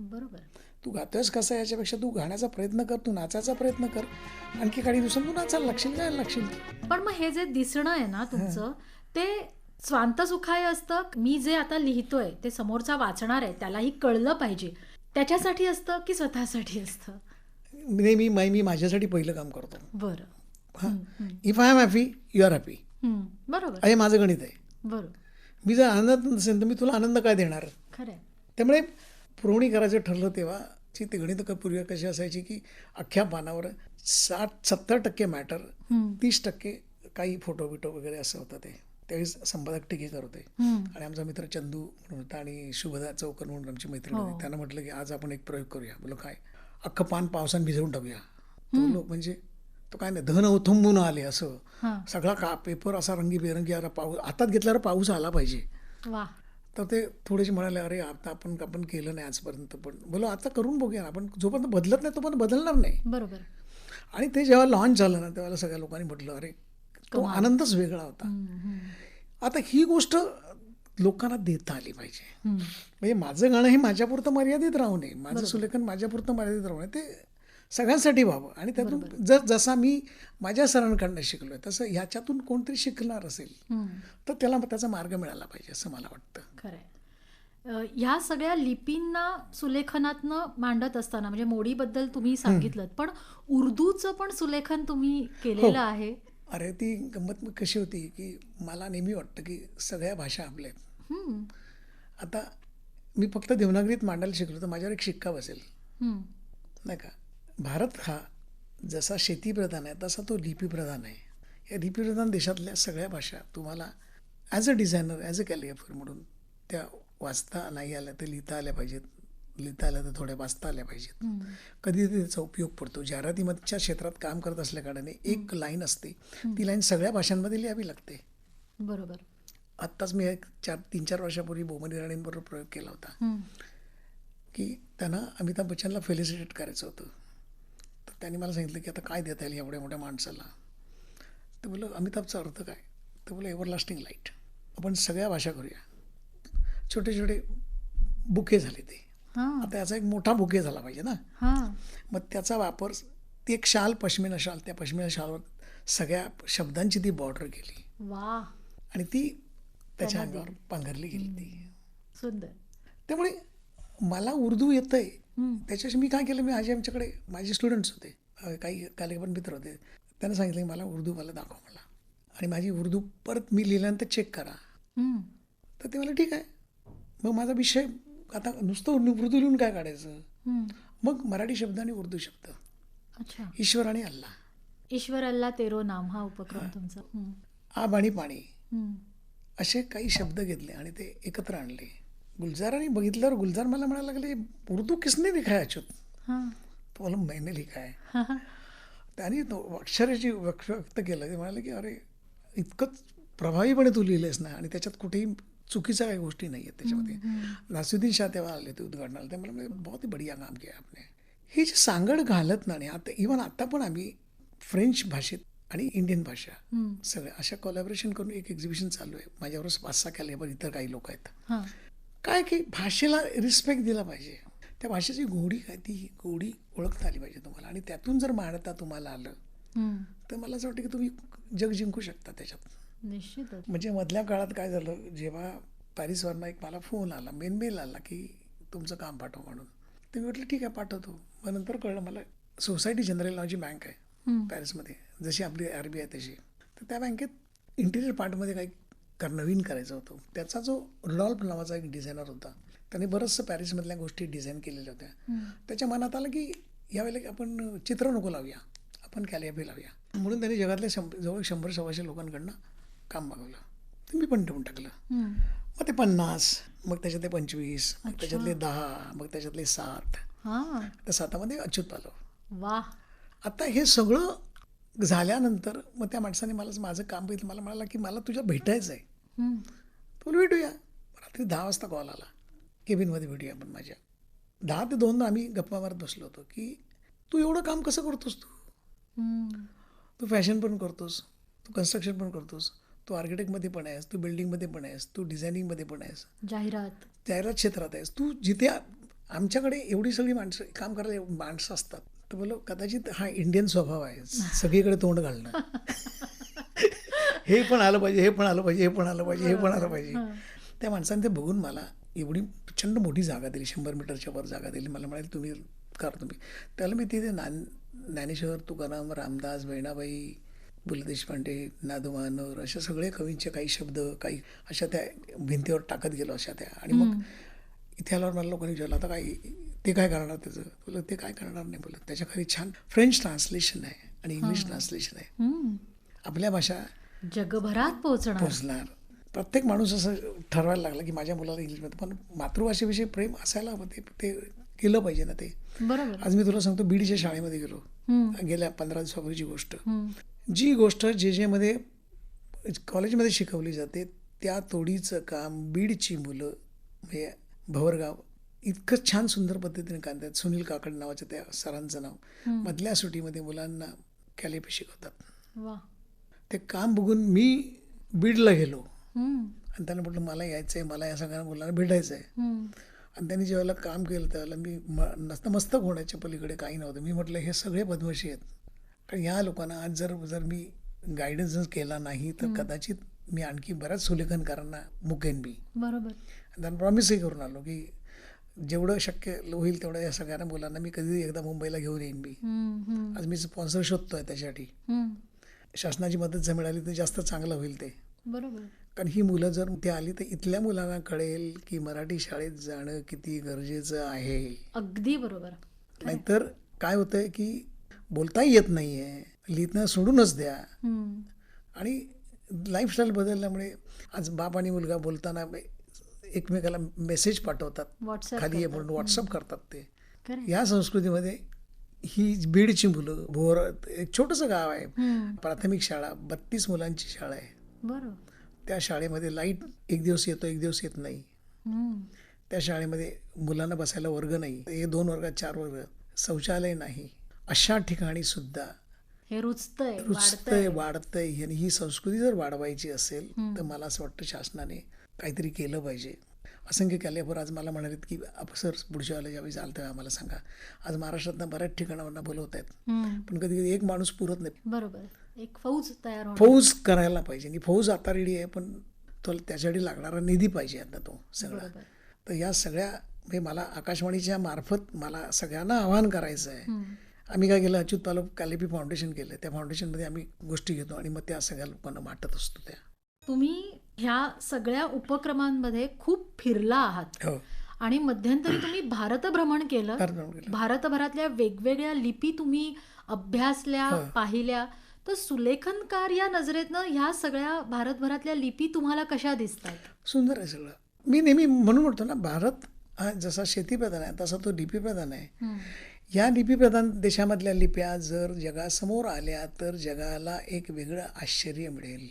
बरोबर. तू गातोयस कसं याच्यापेक्षा तू गाण्याचा प्रयत्न कर, तू नाचायचा प्रयत्न कर. आणखी काही दिवसांनी तू नाचायला लागशील, गायला लागशील. पण मग हे जे दिसणं आहे ना तुमचं ते स्वांत सुखाय असतं. मी जे आता लिहितोय ते समोरचा वाचणार आहे त्यालाही कळलं पाहिजे त्याच्यासाठी असतं की स्वतःसाठी असतं. मी माझ्यासाठी पहिलं काम करतो. बरं. हां, if I am happy you are happy. बरोबर. हे माझं गणित आहे. बरोबर. मी जर आनंदात नसेल तर मी तुला आनंद काय देणार. खरंय. त्यामुळे पुरवणी करायचं ठरलं तेव्हाची ती गणित पूर्वी कशी असायची की अख्ख्या पानावर 60-70% मॅटर, 30% काही फोटो बिटो वगैरे असं होतं. ते त्यावेळेस संपादक टीकेकर होते आणि आमचा मित्र चंदू म्हणून होता आणि शुभदा चौकर म्हणून आमची मैत्रीण होती. त्यांना म्हटलं की आज आपण एक प्रयोग करूया. बोलो काय, अख्खं पान पावसाने भिजवून टाकूया. बोलो म्हणजे तो काय नाही धन ओथंबून आले असं सगळा का पेपर असा रंगीबेरंगी पाऊस हातात घेतल्यावर पाऊस आला पाहिजे. तर ते थोडेसे म्हणाले अरे आता आपण केलं नाही आजपर्यंत, पण बोलो आता करून बघूया. आपण जोपर्यंत बदलत नाही तोपर्यंत बदलणार नाही. बरोबर. आणि ते जेव्हा लॉन्च झालं ना तेव्हा सगळ्या लोकांनी म्हटलं अरे तो आनंदच वेगळा होता. आता ही गोष्ट लोकांना देता आली पाहिजे. म्हणजे माझं गाणं हे माझ्यापुरतं मर्यादित राहू नये, माझं सुलेखन माझ्यापुरतं मर्यादित राहू नये, ते सगळ्यांसाठी व्हावं. आणि त्यातून जसा मी माझ्या सरांकडनं शिकलोय तसं ह्याच्यातून कोणतरी शिकणार असेल तर त्याला त्याचा मार्ग मिळाला पाहिजे असं मला वाटतं. खरंय. ह्या सगळ्या लिपींना सुलेखनातनं मांडत असताना म्हणजे मोडीबद्दल तुम्ही सांगितलं, पण उर्दूचं पण सुलेखन तुम्ही केलेलं आहे. अरे ती गंमत कशी होती की मला नेहमी वाटतं की सगळ्या भाषा आपल्या आहेत. आता मी फक्त देवनागरीत मांडायला शिकलो तर माझ्यावर एक शिक्का बसेल नाही का. भारत हा जसा शेतीप्रधान आहे तसा तो लिपीप्रधान आहे. या लिपीप्रधान देशातल्या सगळ्या भाषा तुम्हाला as a designer as a calligrapher म्हणून त्या वाचता नाही आल्या तर लिहिता आल्या पाहिजेत, लिहिता आल्या तर थोड्या वाचता आल्या पाहिजेत. कधी त्याचा उपयोग पडतो. जाहिरातीमधच्या क्षेत्रात काम करत असल्या कारणाने एक लाईन असते, ती लाईन सगळ्या भाषांमध्ये लिहावी लागते. बरोबर. आत्ताच मी एक 3-4 वर्षापूर्वी बोमन इराणींबरोबर प्रयोग केला होता की त्यांना अमिताभ बच्चनला फेलिसिटेट करायचं होतं. तर त्यांनी मला सांगितलं की आता काय देता येईल एवढ्या मोठ्या माणसाला. तर बोललं अमिताभचा अर्थ काय? तर बोललं एव्हरलास्टिंग लाईट. आपण सगळ्या भाषा करूया. छोटे छोटे बुके झाले ते. आता याचा एक मोठा बुके झाला पाहिजे ना. मग त्याचा वापर, ती एक शाल, पश्मिना शाल, त्या पश्मिना शालवर सगळ्या शब्दांची ती बॉर्डर केली वा, आणि ती त्याच्या अंगावर पांघरली गेली ती. सुंदर. त्यामुळे मला उर्दू येतंय. त्याच्याशी मी काय केलं, मी आमच्याकडे माझे स्टुडंट्स होते, काही कालेबन मित्र होते, त्यांना सांगितलं की मला उर्दू दाखव मला, आणि माझी उर्दू परत मी लिहिल्यानंतर चेक करा. तर ते मला ठीक आहे. मग माझा विषय आता नुसतं उर्दू लिहून काय काढायचं. मग मराठी शब्द आणि उर्दू शब्द, अच्छा. ईश्वर आणि अल्लाह, ईश्वर अल्लाह तेरो नाम, हा उपक्रम तुमचा. आब आणि पाणी, असे काही शब्द घेतले आणि ते एकत्र आणले. गुलजारांनी बघितल्यावर गुलजार मला म्हणायला लागले, उर्दू किसने लिखा है अच्युत? तो बोला मैंने लिखा है. त्यांनी तो अक्षराची व्यक्त केलं. ते म्हणाले की अरे इतकंच प्रभावीपणे तू लिहिलेस ना, आणि त्याच्यात कुठेही चुकीच्या काही गोष्टी नाही आहेत त्याच्यामध्ये. नासिरुद्दीन शाह तेव्हा आले ते उद्घाटनाला, ते मला बहुत ही बढिया काम किया आपने. ही जी सांगड घालत नाही, आता इव्हन आता पण आम्ही फ्रेंच भाषेत आणि इंडियन भाषा सगळ्या अशा कोलॅबरेशन करून एक एक्झिबिशन चालू आहे. माझ्याबरोबर 5-6 कॅलेबर इतर काही लोक आहेत. काय की भाषेला रिस्पेक्ट दिला पाहिजे. त्या भाषेची गोडी काय, ती गोडी ओळखता आली पाहिजे तुम्हाला, आणि त्यातून जर मांडता तुम्हाला आलं तर मला असं वाटतं की तुम्ही जग जिंकू शकता त्याच्यात. निश्चितच. म्हणजे मधल्या काळात काय झालं, जेव्हा पॅरिसवरनं एक मला फोन आला, मेल आला की तुमचं काम पाठव म्हणून. तर मी म्हटलं ठीक आहे पाठवतो. मग नंतर कळलं मला सोसायटी जनरल नावाची बँक आहे पॅरिसमध्ये, जशी आपली RBI तशी. तर त्या बँकेत इंटिरियर पार्टमध्ये काही नवीन करायचं होतं. त्याचा जो रुडॉल्फ नावाचा एक डिझायनर होता, त्याने बरंचसं पॅरिसमधल्या गोष्टी डिझाईन केलेल्या होत्या. त्याच्या मनात आलं की यावेळेला आपण चित्र नको लावूया, आपण कॅलिग्राफी लावूया. म्हणून त्यांनी जगातल्या जवळ 100-125 लोकांकडनं काम मागवलं. तर मी पण ठेवून टाकलं. मग ते 50, मग त्याच्यातले 25, मग त्याच्यातले 10, मग त्याच्यातले 7. त्या 7मध्ये अच्युत पालव. वा. आता हे सगळं झाल्यानंतर मग त्या माणसाने मला माझं काम बघितलं, मला म्हणाला की मला तुझ्या भेटायचं आहे. तो भेटूया. रात्री 10 वाजता कॉल आला, केबिनमध्ये भेटूया आपण माझ्या. 10 ते 2 आम्ही गप्पा मारत बसलो होतो की तू एवढं काम कसं करतोस, तू फॅशन पण करतोस, तू कन्स्ट्रक्शन पण करतोस, तू आर्किटेक्टमध्ये पण आहेस, तू बिल्डिंगमध्ये पण आहेस, तू डिझायनिंगमध्ये पण आहेस, जाहिरात क्षेत्रात आहेस, तू जिथे आमच्याकडे एवढी सगळी माणसं काम करायला माणसं असतात. तर बोलो कदाचित हा इंडियन स्वभाव आहे, सगळीकडे तोंड घालणं. हे पण आलं पाहिजे, हे पण आलं पाहिजे, हे पण आलं पाहिजे, हे पण आलं पाहिजे. त्या माणसाने ते बघून मला एवढी प्रचंड मोठी जागा दिली, 100 मीटरच्या वर जागा दिली. मला म्हणाले तुम्ही करा तुम्ही. त्याला मी तिथे ज्ञानेश्वर, तुकाराम, रामदास, बहिणाबाई, पु ल देशपांडे, नादू महानोर, अशा सगळे कवींचे काही शब्द, काही अशा त्या भिंतीवर टाकत गेलो अशा त्या. आणि मग इथे आल्यावर मला लोकांनी विचारलं आता काय ते काय करणार त्याचं. बोललं ते काय करणार नाही. बोललं त्याच्या खाली छान फ्रेंच ट्रान्सलेशन आहे आणि इंग्लिश ट्रान्सलेशन आहे. आपल्या भाषा जगभरात पोहोचणार. प्रत्येक माणूस असं ठरवायला लागला की माझ्या मुलाला इंग्लिशमध्ये, पण मातृभाषेविषयी प्रेम असायला हवं. ते केलं पाहिजे ना ते. बरोबर. आज मी तुला सांगतो, बीडच्या शाळेमध्ये गेलो, गेल्या 15 दिवसापूर्वीची गोष्ट. जी गोष्ट JJमध्ये कॉलेजमध्ये शिकवली जाते त्या तोडीचं काम बीडची मुलं, म्हणजे भवरगाव, इतकं छान सुंदर पद्धतीने काढतात. सुनील काकड नावाच्या त्या सरांचं नाव. मधल्या सुट्टीमध्ये मुलांना कॅलिग्राफी शिकवतात. ते काम बघून मी बीडला गेलो आणि त्यांना म्हटलं मला यायचं आहे, मला या सगळ्या मुलांना भेटायचं आहे. आणि त्यांनी ज्यावेळेला काम केलं त्यावेळेला मी नतमस्तक होण्याच्या पलीकडे काही नव्हतं. मी म्हटलं हे सगळे पद्मश्री आहेत, कारण ह्या लोकांना आज जर मी गायडन्स केला नाही तर कदाचित मी आणखी बऱ्याच सुलेखनकारांना मुकेन मी. बरोबर. आणि त्यांना प्रॉमिसही करून आलो की जेवढं शक्य होईल तेवढं या सगळ्या मुलांना मी कधी एकदा मुंबईला घेऊन येईन मी. आज मी स्पॉन्सर शोधतोय त्याच्यासाठी. शासनाची मदत जर मिळाली तर जास्त चांगलं होईल ते. बरोबर. कारण ही मुलं जर ते आली तर इथल्या मुलांना कळेल की मराठी शाळेत जाणं किती गरजेचं आहे. अगदी बरोबर. नाहीतर काय होतंय की बोलताही येत नाहीये, लिहिणं सोडूनच द्या. आणि लाईफस्टाईल बदलल्यामुळे आज बाप आणि मुलगा बोलताना एकमेकाला मेसेज पाठवतात, व्हॉट्सअप खाली ये म्हणून व्हॉट्सअप करतात ते. खरं. या संस्कृतीमध्ये ही बीडची मुलं भोर, एक छोटंसं गाव आहे, प्राथमिक शाळा, 32 मुलांची शाळा आहे. बरोबर. त्या शाळेमध्ये लाईट एक दिवस येतो, एक दिवस येत नाही. त्या शाळेमध्ये मुलांना बसायला वर्ग नाही, हे 2 वर्गात 4 वर्ग, शौचालय नाही. अशा ठिकाणी सुद्धा हे रुचतंय, रुचतंय, वाढतंय. आणि ही संस्कृती जर वाढवायची असेल तर मला असं वाटतं शासनाने काहीतरी केलं पाहिजे. असंख्य कॅलेबर आज मला म्हणालेत की सर पुढच्या वेळेला ज्यावेळी चालतं तेव्हा आम्हाला सांगा. आज महाराष्ट्रातनं बऱ्याच ठिकाणावरनं बोलवत आहेत, पण कधी कधी एक माणूस पुरत नाही. बरोबर. एक फौज तयार होणं. फौज करायला पाहिजे. आणि फौज आता रेडी आहे, पण तो त्याच्यासाठी लागणारा निधी पाहिजे आता तो सगळा. तर या सगळ्या म्हणजे मला आकाशवाणीच्या मार्फत मला सगळ्यांना आवाहन करायचं आहे. आम्ही काय केलं, अच्युत पालव कालेपी फाउंडेशन केलं. त्या फाउंडेशनमध्ये आम्ही गोष्टी घेतो आणि मग त्या सगळ्या लोकांना वाटत असतो. त्या तुम्ही ह्या सगळ्या उपक्रमांमध्ये खूप फिरला आहात हो, आणि मध्यंतरी तुम्ही भारतभ्रमण केलं. भारतभरातल्या वेगवेगळ्या लिपी तुम्ही अभ्यासल्या, पाहिल्या. तर सुलेखनकार या नजरेतनं ह्या सगळ्या भारतभरातल्या लिपी तुम्हाला कशा दिसतात? सुंदर आहे सगळं. मी नेहमी म्हणून म्हणतो ना, भारत हा जसा शेतीप्रधान आहे तसा तो लिपीप्रधान आहे. या लिपीप्रधान देशामधल्या लिप्या जर जगासमोर आल्या तर जगाला एक वेगळं आश्चर्य मिळेल.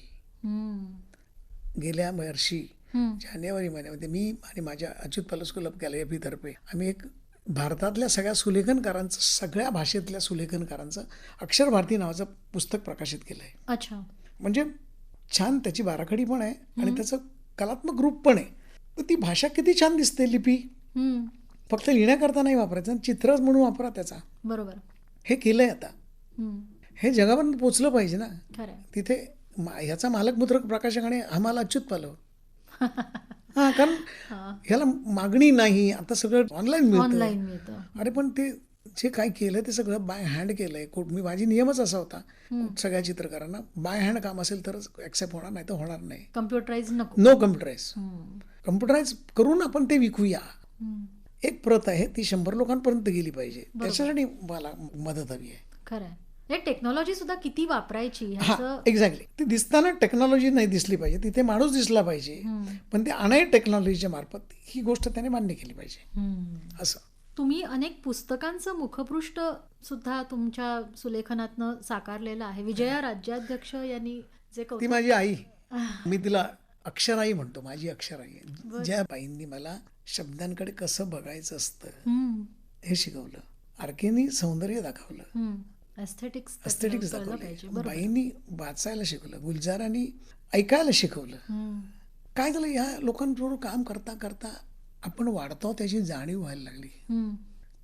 गेल्या वर्षी जानेवारी महिन्यामध्ये मी आणि माझ्या अच्युत पालव स्कूल ऑफ कॅलिग्राफीतर्फे आम्ही एक भारतातल्या सगळ्या सुलेखनकारांचं, सगळ्या भाषेतल्या सुलेखनकारांचं अक्षर भारती नावाचं पुस्तक प्रकाशित केलं आहे. अच्छा. म्हणजे छान त्याची बाराखडी पण आहे आणि त्याचं कलात्मक रूप पण आहे. तर ती भाषा किती छान दिसते. लिपी फक्त लिहिण्याकरता नाही वापरायचं, चित्र म्हणून वापरा त्याचा. बरोबर. हे केलंय आता. हे जगापर्यंत पोचलं पाहिजे ना. खरं. तिथे ह्याचा मालक मुद्रक प्रकाशक आणि आम्हाला अच्युत पालव. हा, कारण ह्याला मागणी नाही. आता सगळं ऑनलाईन मिळतं. अरे पण ते जे काय केलं ते सगळं बाय हँड केलंय. मी माझी नियमच असा होता सगळ्या चित्रकारांना, बाय हँड काम असेल तरच ऍक्सेप्ट होणार, नाही तर होणार नाही. कम्प्युटराइज नको. No computerise. कम्प्युटराइज करून आपण ते विकूया. एक प्रत आहे ती 100 लोकांपर्यंत गेली पाहिजे. त्याच्यासाठी मला मदत हवी आहे. खरं. हे टेक्नॉलॉजी सुद्धा किती वापरायची. एक्झॅक्टली. ती दिसताना टेक्नॉलॉजी नाही दिसली पाहिजे, तिथे माणूस दिसला पाहिजे. पण ते अनेक टेक्नॉलॉजीच्या मार्फत ही गोष्ट त्याने मान्य केली पाहिजे. असं. तुम्ही अनेक पुस्तकांचं मुखपृष्ठ सुद्धा तुमच्या सुलेखनातनं साकारलेलं आहे. विजया राज्याध्यक्ष यांनी जे ती माझी आई, मी तिला अक्षराई म्हणतो. माझी अक्षराई आहे. ज्या बाईंनी मला शब्दांकडे कसं बघायचं असतं हे शिकवलं. आर्केनी सौंदर्य दाखवलं, एस्थेटिक्स दाखवलं, बाईंनी वाचायला शिकवलं, गुलजारांनी ऐकायला शिकवलं. काय झालं, या लोकांबरोबर काम करता करता आपण वाढतो त्याची जाणीव व्हायला लागली.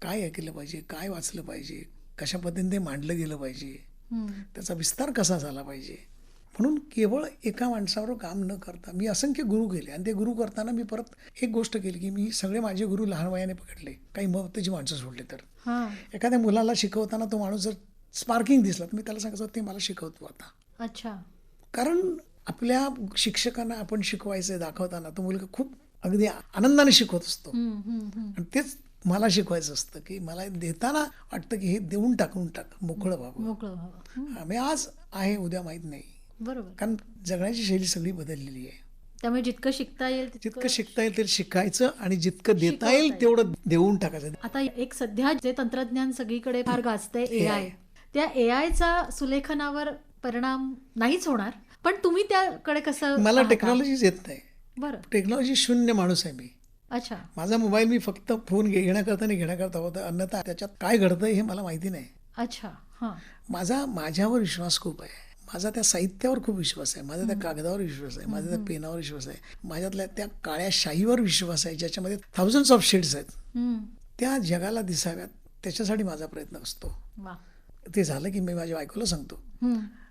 काय ऐकलं पाहिजे, काय वाचलं पाहिजे, कशा पद्धतीने ते मांडलं गेलं पाहिजे, त्याचा विस्तार कसा झाला पाहिजे. म्हणून केवळ एका माणसावर काम न करता मी असंख्य गुरु केले. आणि ते गुरु करताना मी परत एक गोष्ट केली की मी सगळे माझे गुरु लहान वयाने पकडले, काही महत्त्वाची माणसं सोडले. तर एखाद्या मुलाला शिकवताना तो माणूस जर स्पार्किंग दिसला तर मी त्याला सांगायचं ते मला शिकवतो आता. अच्छा. कारण आपल्या शिक्षकांना आपण शिकवायचं दाखवताना तो मुलगा खूप अगदी आनंदाने शिकवत असतो. आणि तेच मला शिकवायचं असतं की मला देताना वाटतं की हे देऊन टाकून टाक, मोकळं व्हावं. मी आज आहे उद्या माहीत नाही. बरोबर. कारण जगण्याची शैली सगळी बदललेली आहे. त्यामुळे जितकं शिकता येईल ते शिकायचं आणि जितकं देता येईल तेवढं देऊन टाकायचं. आता एक सध्या जे तंत्रज्ञान सगळीकडे फार गाजतंय, AI, त्या AIचा सुलेखनावर परिणाम नाहीच होणार, पण तुम्ही त्याकडे कसं? मला टेक्नॉलॉजीच येत नाही. बरं. टेक्नॉलॉजी शून्य माणूस आहे मी. अच्छा. माझा मोबाईल मी फक्त फोन घेण्याकरता होता, अन्यथा त्याच्यात काय घडतंय हे मला माहिती नाही. अच्छा. हां. माझ्यावर विश्वास खूप आहे. माझा त्या साहित्यावर खूप विश्वास आहे, माझा त्या कागदावर विश्वास आहे, माझ्या त्या पेनावर विश्वास आहे, माझ्यातल्या त्या काळ्या शाईवर विश्वास आहे ज्याच्यामध्ये थाउजंड्स ऑफ शेड्स आहेत. त्या जगाला दिसाव्यात त्याच्यासाठी माझा प्रयत्न असतो. ते झालं की मी माझ्या बायकोला सांगतो,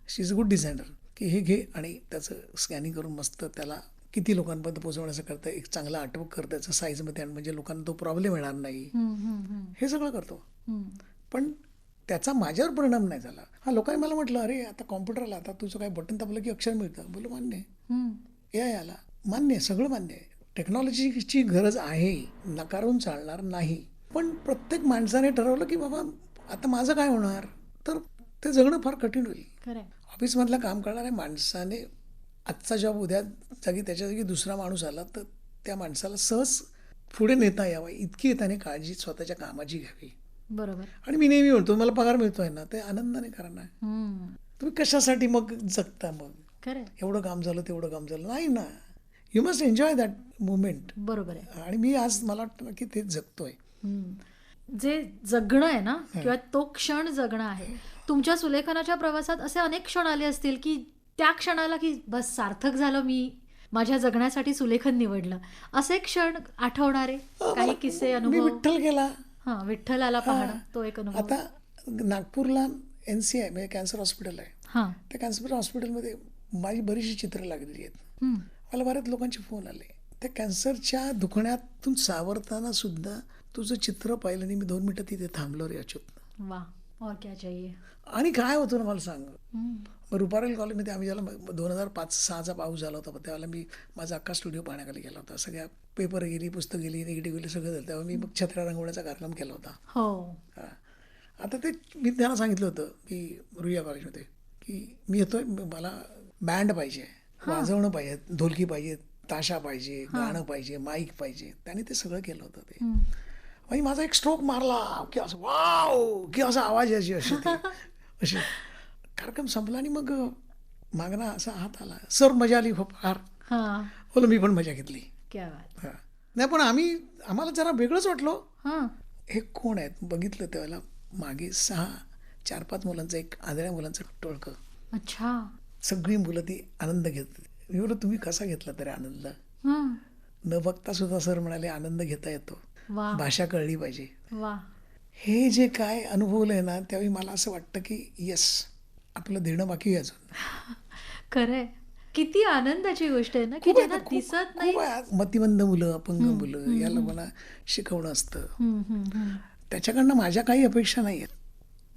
शी इज अ गुड डिझायनर, की हे घे आणि त्याचं स्कॅनिंग करून मस्त त्याला किती लोकांपर्यंत पोहोचवण्याचं करतं, एक चांगला आर्टवर्क करतं त्याचं साईजमध्ये, आणि म्हणजे लोकांना तो प्रॉब्लेम येणार नाही, हे सगळं करतो. पण त्याचा माझ्यावर परिणाम नाही झाला. लोकांनी मला म्हटलं, अरे आता कॉम्प्युटरला आता तुझं काय बटन दाबलं की अक्षर मिळतं. बोलो मान्य आहे, AI आला, मान्य आहे, सगळं मान्य आहे. टेक्नॉलॉजीची गरज आहे, नकारून चालणार नाही. पण प्रत्येक माणसाने ठरवलं की बाबा आता माझं काय होणार, तर ते जगणं फार कठीण होईल. ऑफिसमधलं काम करणाऱ्या माणसाने आजचा जॉब उद्या जागी त्याच्या जागी दुसरा माणूस आला तर त्या माणसाला सहज पुढे नेता यावं इतकी त्याने काळजी स्वतःच्या कामाची घ्यावी. बरोबर. आणि मी नेहमी म्हणतो मला पगार मिळतोय ना ते आनंदाने करा ना. हम्म. तुम्ही कशासाठी मग जगता मग खरंय. एवढं काम झालं तेवढं काम झालं नाही ना. You must enjoy that moment. बरोबर आहे. आणि मी आज मला वाटतं ना की ते जगतोय. हम्म. जे जगणं आहे ना किंवा तो क्षण जगणं आहे. तुमच्या सुलेखनाच्या प्रवासात असे अनेक क्षण आले असतील की त्या क्षणाला की बस सार्थक झालं, मी माझ्या जगण्यासाठी सुलेखन निवडलं, असे क्षण आठवणारे काही किस्से मी अनुभव? विठ्ठल गेला. हा, विठ्ठलाला पाहणं तो एक अनुभव. आता नागपूरला NCI म्हणजे कॅन्सर हॉस्पिटल आहे. हा. त्या कॅन्सर हॉस्पिटलमध्ये माझी बरीचशी चित्रं लागलेली आहेत. हम्म. मला बऱ्याच लोकांचे फोन आले त्या कॅन्सरच्या दुखण्यातून सावरताना सुद्धा तुझं चित्र पाहिलं नाही, मी 2 मिनिटं तिथे थांबलो रे अच्युत. वा, और क्या चाहिए. आणि काय होतं ना मला सांग. हम्म. मग रुपारेल कॉलेजमध्ये आम्ही ज्याला 2005-06चा पाऊस झाला होता त्यावेळेला मी माझा अख्खा स्टुडिओ पाण्याखाली गेला होता. सगळ्या पेपर गेली, पुस्तक गेली, निगेटिव्ह गेली, सगळं झालं. तेव्हा मी मग छत्र्या रंगवण्याचा कार्यक्रम केला होता. हो. हां. आता ते मी त्यांना सांगितलं होतं की रुईया कॉलेजमध्ये की मी येतोय, मला बँड पाहिजे, वाजवणं पाहिजे, ढोलकी पाहिजे, ताशा पाहिजे, गाणं पाहिजे, माईक पाहिजे. त्याने ते सगळं केलं होतं ते. आणि माझा एक स्ट्रोक मारला की असं वाव की असा आवाज यायची अशी अशी. कार्यक्रम संपला आणि मग मागणा असा हात आला, सर मजा आली फार. हा. बोलो मी पण मजा घेतली. क्या बात. हां. नाही पण आम्हाला जरा वेगळंच वाटलो. हा. हे कोण आहेत बघितलं त्यावेळेला मागे 4-5 मुलांचं एक आंधळ्या मुलांचं टोळकं. अच्छा. सगळी मुलं ती आनंद घेत. मी बोललो तुम्ही कसा घेतला तरी आनंद. हा. न बघता सुद्धा सर म्हणाले आनंद घेता येतो, वा. भाषा कळली पाहिजे. वा. हे जे काय अनुभवलंय ना त्यावेळी मला असं वाटतं की येस आपलं देणं बाकी आहे अजून. खरंय. किती आनंदाची गोष्ट आहे ना की खूप आहे ज्यांना ना, खूप- दिसत खूप नाही. आहे. मतिमंद मुलं, अपंग मुलं याला मला शिकवणं असतं. हम्म, हम्म, हम्म. त्याच्याकडनं माझ्या काही अपेक्षा नाही आहेत.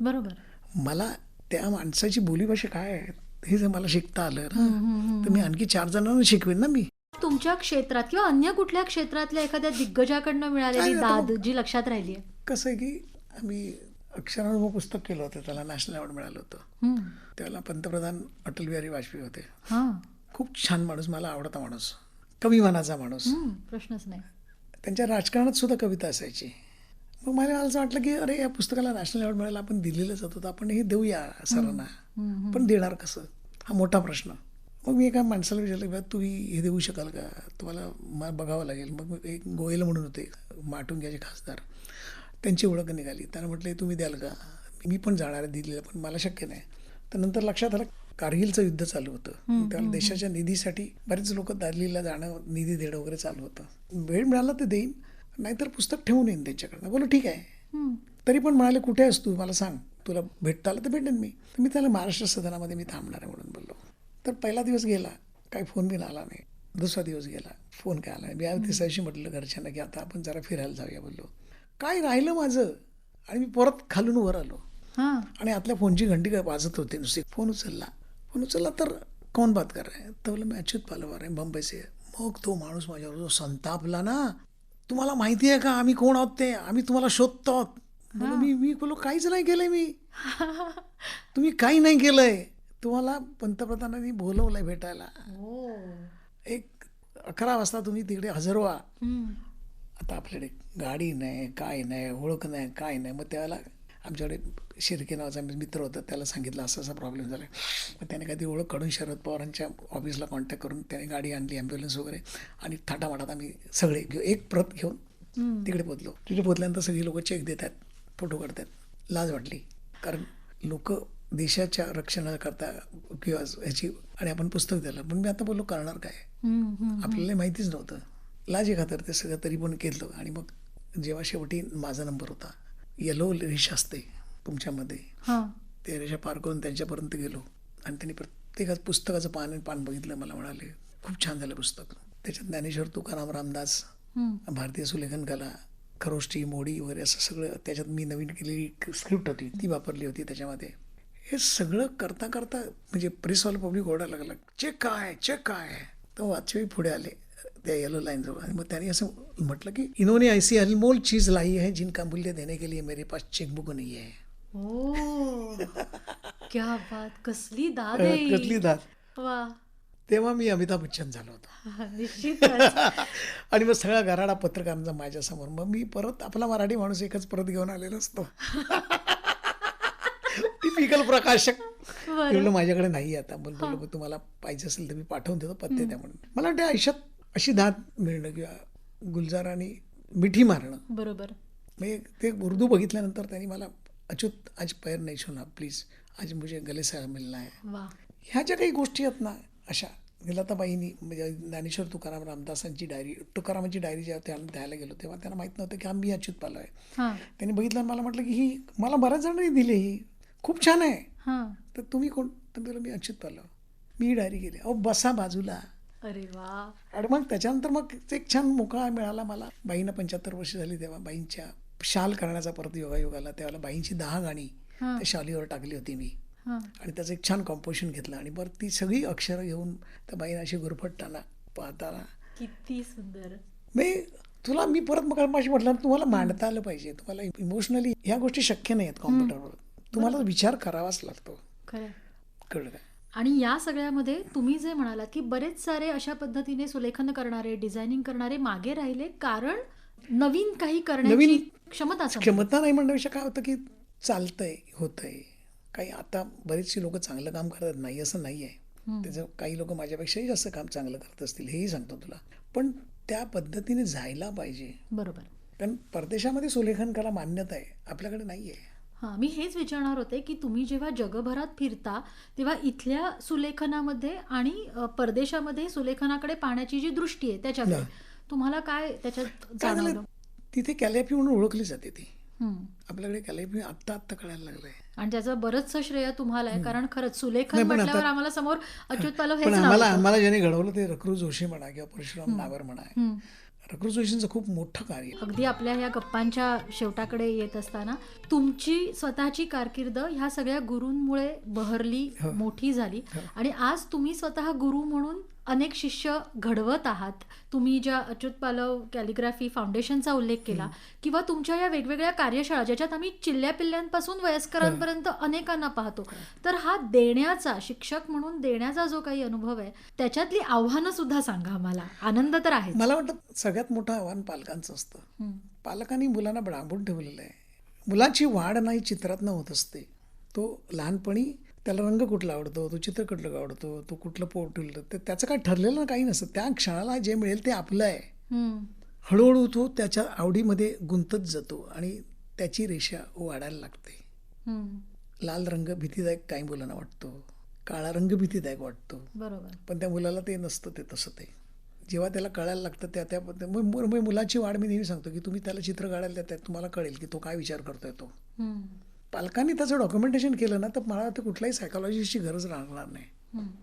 बरोबर. मला त्या माणसाची बोलीभाषा काय आहे हे जर मला शिकता आलं ना तर मी आणखी 4 जणांना शिकवेन ना मी. तुमच्या क्षेत्रात किंवा अन्य कुठल्या क्षेत्रातल्या एखाद्या दिग्गजाकडनं मिळालेली नाही, आता दाद जी लक्षात राहिली आहे? कसं आहे की आम्ही अक्षरानुभव पुस्तक केलं होतं, त्याला नॅशनल अवॉर्ड मिळालं होतं. त्याला पंतप्रधान अटल बिहारी वाजपेयी होते. हा. खूप छान माणूस, मला आवडता माणूस, कमी मनाचा माणूस. प्रश्नच नाही. त्यांच्या राजकारणात सुद्धा कविता असायची. मग मला असं वाटलं की अरे या पुस्तकाला नॅशनल अवॉर्ड मिळाला, आपण दिलेलं जात होतं, आपण हे देऊया सरांना. पण देणार कसं हा मोठा प्रश्न. मग मी एका माणसाला विचारलं की तू हे देऊ शकाल का, तुम्हाला मला बघावं लागेल. मग एक गोयल म्हणून होते माटुंग्याचे खासदार, त्यांची ओळख निघाली. त्यांना म्हटलं तुम्ही द्याल का. मी पण जाणार आहे दिल्लीला, पण मला शक्य नाही. तर नंतर लक्षात आलं कारगिलचं युद्ध चालू होतं, त्याला देशाच्या निधीसाठी बरेच लोक दिल्लीला जाणं, निधी देणं वगैरे चालू होतं. वेळ मिळाला तर देईन, नाहीतर पुस्तक ठेवून येईन त्यांच्याकडनं. बोलो ठीक आहे. तरी पण म्हणाले कुठे आहेस तू, मला सांग, तुला भेटता आलं तर भेटेन मी. तर मी त्याला महाराष्ट्र सदनामध्ये मी थांबणार आहे म्हणून बोललो. तर पहिला दिवस गेला, काही फोन बिन आला नाही. दुसरा दिवस गेला, फोन काय आला नाही. मी आज तिसऱ्याशी म्हटलं घरच्यांना की आता आपण जरा फिरायला जाऊया बोललो. काय राहिलं माझं, आणि मी परत खालून वर आलो आणि आतल्या फोनची घंटी काय वाजत होती नुसती. फोन उचलला तर कौन बात कर रहा है, तर बोला मैं अच्युत पालव आहे मुंबई से. मग तो माणूस माझ्यावर जो संतापला ना, तुम्हाला माहिती आहे का आम्ही कोण आहोत ते, आम्ही तुम्हाला शोधतो आहोत. मी बोलो काहीच नाही केलंय मी. तुम्ही काही नाही केलंय, तुम्हाला पंतप्रधानांनी बोलवलंय भेटायला. 11 वाजता तुम्ही तिकडे हजर व्हा. आता आपल्याकडे गाडी नाही, काय नाही, ओळख नाही, काय नाही. मग त्यावेळेला आमच्याकडे शिर्के नावाचा मित्र होता, त्याला सांगितलं असं असा प्रॉब्लेम झाला. मग त्याने काही ओळख काढून शरद पवारांच्या ऑफिसला कॉन्टॅक्ट करून त्याने गाडी आणली, ॲम्ब्युलन्स वगैरे, आणि थाटामाटात आम्ही सगळे एक प्रत घेऊन तिकडे पोचलो. तिकडे पोचल्यानंतर सगळी लोक चेक देतात, फोटो काढतात. लाज वाटली, कारण लोक देशाच्या रक्षणाकरता किंवा ह्याची, आणि आपण पुस्तक दिलं. पण मी आता बोललो करणार काय, आपल्याला माहितीच नव्हतं. लाज खातर ते सगळं तरी पण केलं. आणि मग जेव्हा शेवटी माझा नंबर होता, येलो रेषा असते तुमच्यामध्ये, ते रेषा पार करून त्यांच्यापर्यंत गेलो. आणि त्यांनी प्रत्येकाचं पुस्तकाचं पान बघितलं. मला म्हणाले खूप छान झालं पुस्तक. त्याच्यात ज्ञानेश्वर, तुकाराम, रामदास, भारतीय सुलेखन कला, खरोष्टी, मोडी वगैरे असं सगळं, त्याच्यात मी नवीन केलेली स्क्रिप्ट होती ती वापरली होती त्याच्यामध्ये. हे सगळं करता करता म्हणजे प्रेसवाला पब्लिक ओरडायला लागला, चेक काय. तर वाजपेयी पुढे आले त्या येलो लाईन जवळ, आणि मग त्यांनी असं म्हटलं की इन्होंने ऐसी अनमोल चीज लाई है जिनका मूल्य देने के लिए मेरे पास चेकबुक नहीं है. ओ, क्या बात, कसली दाद आहे. कसली दाद. वा. तेव्हा मी अमिताभ बच्चन झालो होतो. निश्चितच. आणि मग सगळा गराडा पत्रकारांचा माझ्यासमोर. मग मी परत आपला मराठी माणूस एकच परत घेऊन आलेलो असतो. टिपिकल प्रकाशक. मी म्हणलं माझ्याकडे नाही आता. बोललो तुम्हाला पाहिजे असेल तर मी पाठवून देतो, पत्ते द्या म्हणून. मला वाटतं आयुष्यात अशी दाद मिळणं किंवा गुलजार आणि मिठी मारणं, बरोबर. म्हणजे ते उर्दू बघितल्यानंतर त्यांनी मला अच्युत आज पैर नाही छूना प्लीज, आज मुझे गले से मिलना है. वा. ह्या ज्या काही गोष्टी आहेत ना अशा, लताबाईंनी म्हणजे ज्ञानेश्वर तुकाराम रामदासांची डायरी, तुकारामांची डायरी जेव्हा त्यांना द्यायला गेलो तेव्हा त्यांना माहीत नव्हतं की मी अच्युत पालव आहे. हां त्यांनी बघितलं आणि मला म्हटलं की ही मला बऱ्याच जणांनी दिली, ही खूप छान आहे, हां. तर तुम्ही कोण? तर बोललो मी अच्युत पालव. मी ही डायरी गेली. अहो बसा बाजूला. अरे वा. आणि मग त्याच्यानंतर मग एक छान मोकळा मिळाला मला. बाईंना 75 वर्ष झाली तेव्हा बाईंच्या शाल करण्याचा परत योगायोग आला. त्यावेळेला बाईंची 10 गाणी त्या शालीवर टाकली होती मी. हां. आणि त्याचं एक छान कॉम्पोजिशन घेतलं आणि बरं ती सगळी अक्षरं घेऊन त्या बाईनं अशी गुरफटताना पाहताना किती सुंदर. मी तुला मी परत मग माझी म्हटलं तुम्हाला मांडता आलं पाहिजे. तुम्हाला इमोशनली ह्या गोष्टी शक्य नाही आहेत कॉम्प्युटरवर. तुम्हाला विचार करावाच लागतो. खरं. कळलं का? आणि या सगळ्यामध्ये तुम्ही जे म्हणालात की बरेच सारे अशा पद्धतीने सुलेखन करणारे, डिझायनिंग करणारे मागे राहिले, कारण नवीन काही करण्याची क्षमता संपली. क्षमता नाही म्हणण्यापेक्षा काय होतं की चालतंय, होतंय काही. आता बरेचशी लोक चांगलं काम करत नाही असं नाही आहे. त्याचं काही लोक माझ्यापेक्षाही जास्त काम चांगलं करत असतील, हेही सांगतो तुला. पण त्या पद्धतीने जायला पाहिजे. बरोबर. कारण परदेशामध्ये सुलेखन कला मान्यता आहे, आपल्याकडे नाही आहे. हां, मी हेच विचारणार होते की तुम्ही जेव्हा जगभरात फिरता तेव्हा इथल्या सुलेखनामध्ये आणि परदेशामध्ये सुलेखनाकडे पाहण्याची जी दृष्टी आहे त्याच्याकडे तुम्हाला काय त्याच्यात काय झालं, जाणवलं? तिथे कॅलिग्राफी म्हणून ओळखली जाते ती. हं. आपल्याकडे कॅलिग्राफी आत्ता कळायला लागलंय. आणि त्याचं बरंचसं श्रेय तुम्हाला आहे, कारण खरंच सुलेखन नाही, पण म्हटल्यावर आता- आम्हाला समोर अच्युत पालव पण हेच नाव आम्हाला येतं. आम्हाला ज्याने घडवलं ते रकरू जोशी म्हणा किंवा परशुराम नावर म्हणा. हं. रकरू जोशींचं खूप मोठं कार्य आहे. अगदी आपल्या ह्या गप्पांच्या शेवटाकडे येत असताना तुमची स्वतःची कारकीर्द ह्या सगळ्या गुरूंमुळे बहरली, मोठी झाली आणि आज तुम्ही स्वतः गुरु म्हणून अनेक शिष्य घडवत आहात. तुम्ही ज्या अच्युत पालव कॅलिग्राफी फाउंडेशनचा उल्लेख केला किंवा तुमच्या या वेगवेगळ्या कार्यशाळा ज्याच्यात आम्ही चिल्ल्या-पिल्ल्यांपासून वयस्करांपर्यंत अनेकांना पाहतो, तर हा देण्याचा, शिक्षक म्हणून देण्याचा जो काही अनुभव आहे त्याच्यातली आव्हानं सुद्धा सांगा आम्हाला. आनंद तर आहे. मला वाटतं सगळ्यात मोठं आव्हान पालकांचं असतं. पालकांनी मुलांना डांबून ठेवलेलं आहे. मुलाची वाढ नाही चित्रातनं होत असते. तो लहानपणी त्याला रंग कुठला आवडतो, तो चित्र कुठलं आवडतो, तो कुठलं पोर्टल, तर त्याचं काय ठरलेलं काही नसतं. त्या क्षणाला जे मिळेल ते आपलं आहे. हळूहळू तो त्याच्या आवडीमध्ये गुंतत जातो आणि त्याची रेषा वाढायला लागते. लाल रंग भीतीदायक काही मुलांना वाटतो, काळा रंग भीतीदायक वाटतो, बरोबर. पण त्या मुलाला ते नसतं. ते तसं ते जेव्हा त्याला कळायला लागतं त्या मग मुलाची वाढ मी नेहमी सांगतो की तुम्ही त्याला चित्र काढायला देतात, तुम्हाला कळेल की तो काय विचार करतोय. तो पालकांनी त्याचं डॉक्युमेंटेशन केलं ना तर मला वाटतं कुठल्याही सायकॉलॉजिस्टची गरज राहणार नाही,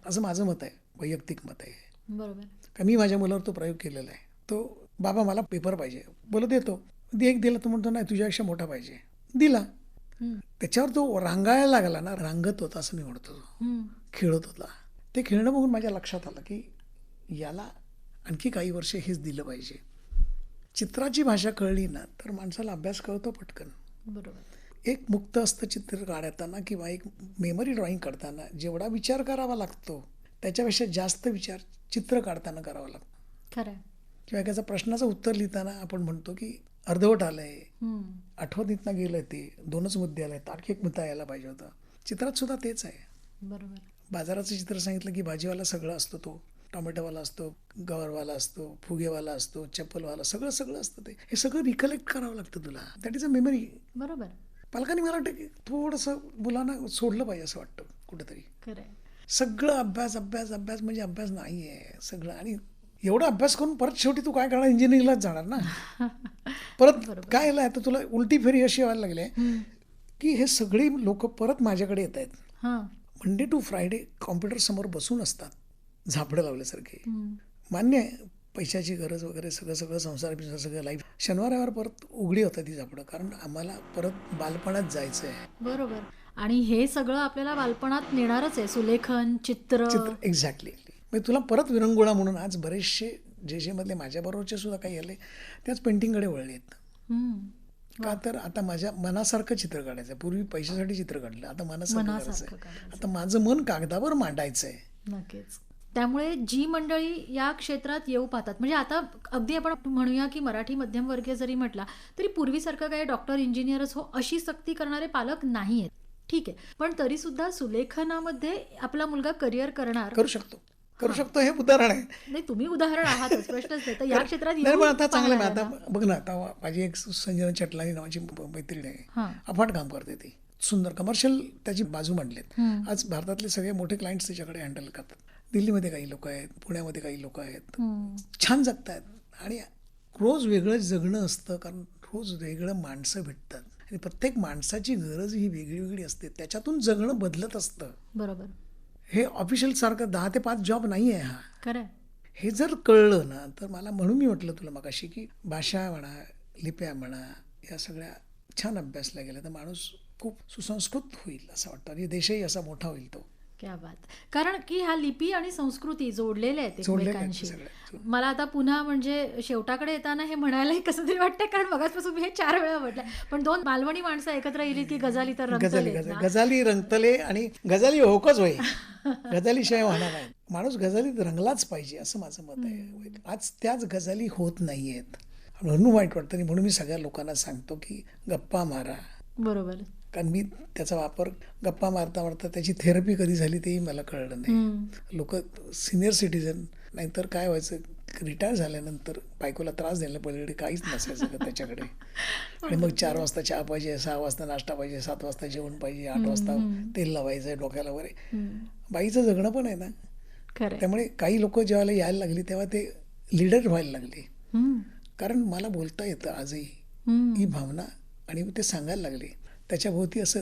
असं माझं मत आहे, वैयक्तिक मत आहे. बरोबर. का मी माझ्या मुलावर तो प्रयोग केलेला आहे. तो बाबा मला पेपर पाहिजे, बोलत देतो. एक दिला तो म्हणतो नाही तुझ्यापेक्षा मोठा पाहिजे, दिला. त्याच्यावर तो रांगायला लागला ना, रांगत होता असं मी म्हणतो, खेळत होता. ते खेळणं बघून माझ्या लक्षात आलं की याला आणखी काही वर्ष हेच दिलं पाहिजे. चित्राची भाषा कळली ना तर माणसाला अभ्यास कळतो पटकन. बरोबर. एक मुक्त असतं चित्र काढताना किंवा एक मेमरी ड्रॉइंग करताना जेवढा विचार करावा लागतो त्याच्यापेक्षा जास्त विचार चित्र काढताना करावा लागतो. खरं. किंवा एखाद्या प्रश्नाचं उत्तर लिहिताना आपण म्हणतो की अर्धवट आलंय, आठवणीतनं गेलंय, ते 2च मुद्दे आले, आणखी एक मुद्दा यायला पाहिजे होता. चित्रात सुद्धा तेच आहे. बरोबर. बाजाराचं चित्र सांगितलं की भाजीवाला सगळं असतो, तो टोमॅटोवाला असतो, गवारवाला असतो, फुगेवाला असतो, चप्पलवाला, सगळं सगळं असतं. ते हे सगळं रिकलेक्ट करावं लागतं तुला. That is a memory. बरोबर. पालकांनी मला वाटतं की थोडंसं मुलांना सोडलं पाहिजे असं वाटतं कुठेतरी. खरं. सगळं अभ्यास अभ्यास अभ्यास म्हणजे अभ्यास नाही आहे सगळं. आणि एवढा अभ्यास करून परत शेवटी तू काय करणार, इंजिनिअरिंगलाच जाणार ना. परत काय आलं आता तुला उलटी फेरी अशी व्हायला लागली आहे की हे सगळी लोक परत माझ्याकडे येत आहेत. मंडे टू फ्रायडे कॉम्प्युटर समोर बसून असतात झापडं लावल्यासारखे. मान्य आहे पैशाची गरज वगैरे सगळं सगळं संसार सगळं लाईफ. शनिवारावर परत उघडी होतं ती झापडं, कारण आम्हाला परत बालपणात जायचं आहे. बरोबर. आणि हे सगळं आपल्याला बालपणात नेणारच आहे, सुलेखन, चित्र. एक्झॅक्टली. म्हणजे तुला परत विरंगुळा म्हणून आज बरेचसे जे मधले माझ्याबरोबरचे सुद्धा काही आले त्याच पेंटिंगकडे वळलेत. का तर आता माझ्या मनासारखं चित्र काढायचं आहे. पूर्वी पैशासाठी चित्र काढलं, आता मनासारखं करायचं आहे. आता माझं मन कागदावर मांडायचं आहे. नक्कीच. त्यामुळे जी मंडळी या क्षेत्रात येऊ पाहतात, म्हणजे आता अगदी आपण म्हणूया की मराठी मध्यमवर्गीय जरी म्हटला तरी पूर्वीसारखं काही डॉक्टर इंजिनियरच हो अशी सक्ती करणारे पालक नाही आहेत. ठीक आहे, पण तरी सुद्धा सुलेखनामध्ये आपला मुलगा करिअर करणार करू शकतो हे उदाहरण आहे. नाही, तुम्ही उदाहरण आहातच, प्रश्नच नाही. तर या क्षेत्रात नाही पण येऊन आता चांगलं पाहायला आहे. आता बघ ना, आता माझी एक संजना चटलानी नावाची मैत्रीण आहे, हां. अफाट काम करते ती, सुंदर कमर्शियल त्याची बाजू मांडलेत. आज भारतातले सगळे मोठे क्लायंट्स त्याच्याकडे हँडल करतात. दिल्लीमध्ये काही लोक आहेत, पुण्यामध्ये काही लोक आहेत, छान जगतायत. आणि रोज वेगळं जगणं असतं, कारण रोज वेगळं माणसं भेटतात आणि प्रत्येक माणसाची गरज ही वेगळी वेगळी असते, त्याच्यातून जगणं बदलत असतं. बरोबर. हे ऑफिशियल सारखं 10 ते 5 जॉब नाही आहे हा. खरं. हे जर कळलं ना, तर मला म्हणून मी म्हटलं तुला मगाशी की भाषा म्हणा, लिप्या म्हणा, या सगळ्या छान अभ्यासल्या गेल्या तर माणूस खूप सुसंस्कृत होईल असं वाटतं आणि देशही असा मोठा होईल तो. क्या बात. कारण की ह्या लिपी आणि संस्कृती जोडलेल्या आहेत जोडलेल्या आहेत एकमेकांशी. सगळ्या. मला आता पुन्हा म्हणजे शेवटाकडे येताना हे म्हणायलाही कसं तरी वाटतं, कारण मगाचपासून मी हे 4 वेळा म्हटलं, पण 2 मालवणी माणसं एकत्र येईल की गजाली तर रंगतले ना. गजाली रंगतले आणि गजाली होकच होईल. गजालीशिवाय होणार नाही. माणूस गजालीत रंगलाच पाहिजे असं माझं मत आहे. आज त्याच गजाली होत नाही आहेत, म्हणून वाईट वाटतं. आणि म्हणून मी सगळ्या लोकांना सांगतो की गप्पा मारा. बरोबर. कारण मी त्याचा वापर गप्पा मारता मारता त्याची थेरपी कधी झाली तेही मला कळलं नाही. लोक सिनियर सिटीजन, नाहीतर काय व्हायचं, रिटायर झाल्यानंतर बायकोला त्रास द्यायला पलीकडे काहीच नसायचं का त्याच्याकडे. आणि मग 4 वाजता चहा पाहिजे, 6 वाजता नाश्ता पाहिजे, 7 वाजता जेवण पाहिजे, 8 वाजता तेल लावायचं डोक्याला वगैरे. बाईचं जगणं पण आहे ना. खरं. त्यामुळे काही लोक जेव्हा यायला लागली तेव्हा ते लीडर व्हायला लागले, कारण मला बोलता येतं आजही ही भावना, आणि ते सांगायला लागले. त्याच्याभोवती असं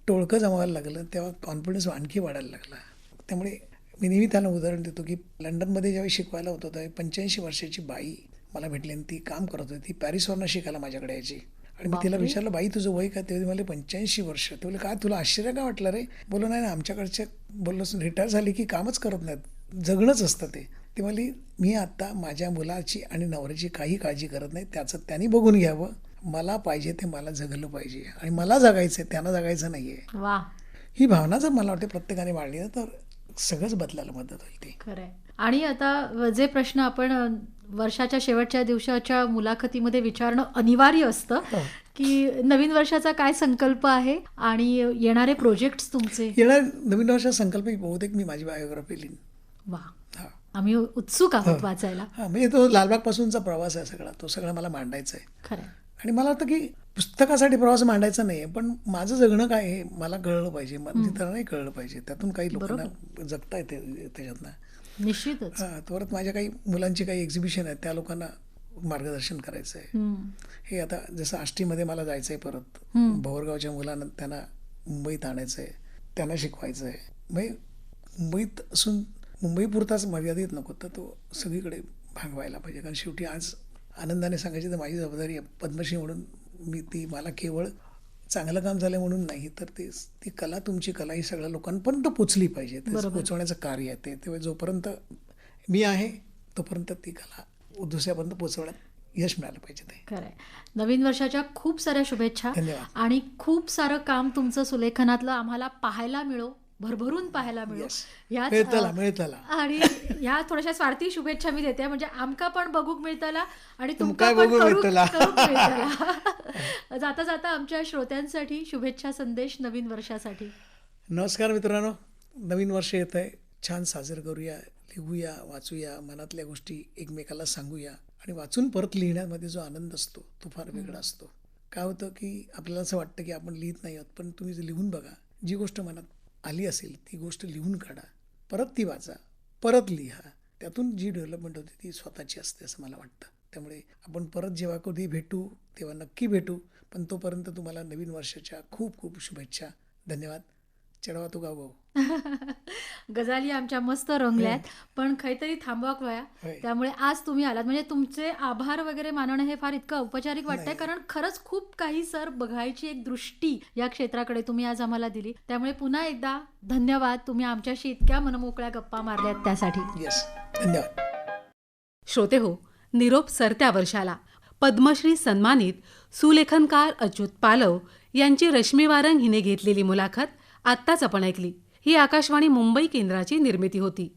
टोळकं जमावायला लागलं, तेव्हा कॉन्फिडन्स आणखी वाढायला लागला. त्यामुळे मी नेहमी त्याला उदाहरण देतो की लंडनमध्ये ज्यावेळी शिकवायला होतं तेव्हा 85 वर्षाची बाई मला भेटली आणि ती काम करत होती. ती पॅरिसवरनं शिकायला माझ्याकडे यायची. आणि मी तिला विचारलं, बाई तुझं वय काय? तेव्हा मला 85 वर्ष. ते बोलले, काय तुला आश्चर्य काय वाटलं रे? बोललो नाही ना, आमच्याकडच्या बोललो रिटायर झाली की कामच करत नाहीत, जगणंच असतं ते. ती म्हणली, मी आता माझ्या मुलाची आणि नवऱ्याची काही काळजी करत नाही, त्याचं त्यांनी बघून घ्यावं, मला पाहिजे ते मला जगलं पाहिजे आणि मला जगायचं आहे, त्यांना जगायचं नाही आहे. वा. ही भावना जर मला वाटते प्रत्येकाने वाढली ना तर सगळंच बदलायला मदत होईल ती. खरं आहे. आणि आता जे प्रश्न आपण वर्षाच्या शेवटच्या दिवसाच्या मुलाखतीमध्ये विचारणं अनिवार्य असतं की नवीन वर्षाचा काय संकल्प आहे आणि येणारे प्रोजेक्ट्स तुमचे. येणार नवीन वर्षाचा संकल्प बहुतेक मी माझी बायोग्राफी लिहीन. वा. हा, आम्ही उत्सुक आहोत वाचायला. हा, म्हणजे तो लालबागपासूनचा प्रवास आहे सगळा, तो सगळा मला मांडायचा आहे. खरं आहे. आणि मला वाटतं की पुस्तकासाठी प्रवास मांडायचा नाही आहे, पण माझं जगणं काय आहे मला कळलं पाहिजे, मला इतरांनाही कळलं पाहिजे, त्यातून काही लोकांना जगता येते त्याच्यातनं. निश्चितच. परत माझ्या काही मुलांची काही एक्झिबिशन आहेत, त्या लोकांना मार्गदर्शन करायचं आहे. हे आता जसं आष्टीमध्ये मला जायचं आहे, परत भोवरगावच्या मुलांना त्यांना मुंबईत आणायचं आहे, त्यांना शिकवायचं आहे. म्हणजे मुंबईत असून मुंबईपुरताच मर्यादित नको, तर तो सगळीकडे भाग व्हायला पाहिजे. कारण शेवटी आज आनंदाने सांगायची तर माझी जबाबदारी आहे पद्मश्री म्हणून. मी मला केवळ चांगलं काम झालं म्हणून नाही, तर ती कला, तुमची कला ही सगळ्या लोकांपर्यंत पोचली पाहिजे. पोचवण्याचं कार्य आहे ते. तेव्हा जोपर्यंत मी आहे तोपर्यंत ती कला दुसऱ्यापर्यंत पोचवण्यात यश मिळालं पाहिजे ते. खरं आहे. नवीन वर्षाच्या खूप साऱ्या शुभेच्छा. धन्यवाद. आणि खूप सारं काम तुमचं सुलेखनातलं आम्हाला पाहायला मिळो, भरभरून पाहायला मिळो. मिळतला. आणि ह्या थोड्याशा स्वार्थी शुभेच्छा मी देते, म्हणजे आमका पण बघूक मिळतला आणि तुमका तुमका पण बघू मिळतला. जाता जाता आमच्या श्रोत्यांसाठी शुभेच्छा संदेश नवीन वर्षासाठी. नमस्कार मित्रांनो, नवीन वर्ष येत आहे, छान साजरं करूया, लिहूया, वाचूया, मनातल्या गोष्टी एकमेकाला सांगूया. आणि वाचून परत लिहिण्यामध्ये जो आनंद असतो तो फार वेगळा असतो. काय होतं की आपल्याला असं वाटतं की आपण लिहित नाही आहोत, पण तुम्ही जे लिहून बघा, जी गोष्ट मनात आली असेल ती गोष्ट लिहून काढा, परत ती वाचा, परत लिहा, त्यातून जी डेव्हलपमेंट होते ती स्वतःची असते असं मला वाटतं. त्यामुळे आपण परत जेव्हा कधी भेटू तेव्हा नक्की भेटू, पण तोपर्यंत तुम्हाला नवीन वर्षाच्या खूप खूप शुभेच्छा. धन्यवाद. चढवा तू गाव गजाली आमच्या मस्त रंगल्यात, पण काहीतरी थांबवाक वया. त्यामुळे आज तुम्ही आलात म्हणजे तुमचे आभार वगैरे मानणं हे फार इतकं औपचारिक वाटतंय, कारण खरंच खूप काही सर बघायची एक दृष्टी या क्षेत्राकडे तुम्ही आज आम्हाला दिली. त्यामुळे पुन्हा एकदा धन्यवाद, तुम्ही आमच्याशी इतक्या मनमोकळ्या गप्पा मारल्यात त्यासाठी. येस, धन्यवाद. श्रोते हो, निरोप सरत्या वर्षाला. पद्मश्री सन्मानित सुलेखनकार अच्युत पालव यांची रश्मी वारंग हिने घेतलेली मुलाखत आत्ताच आपण ऐकली. ही आकाशवाणी मुंबई केंद्राची निर्मिती होती.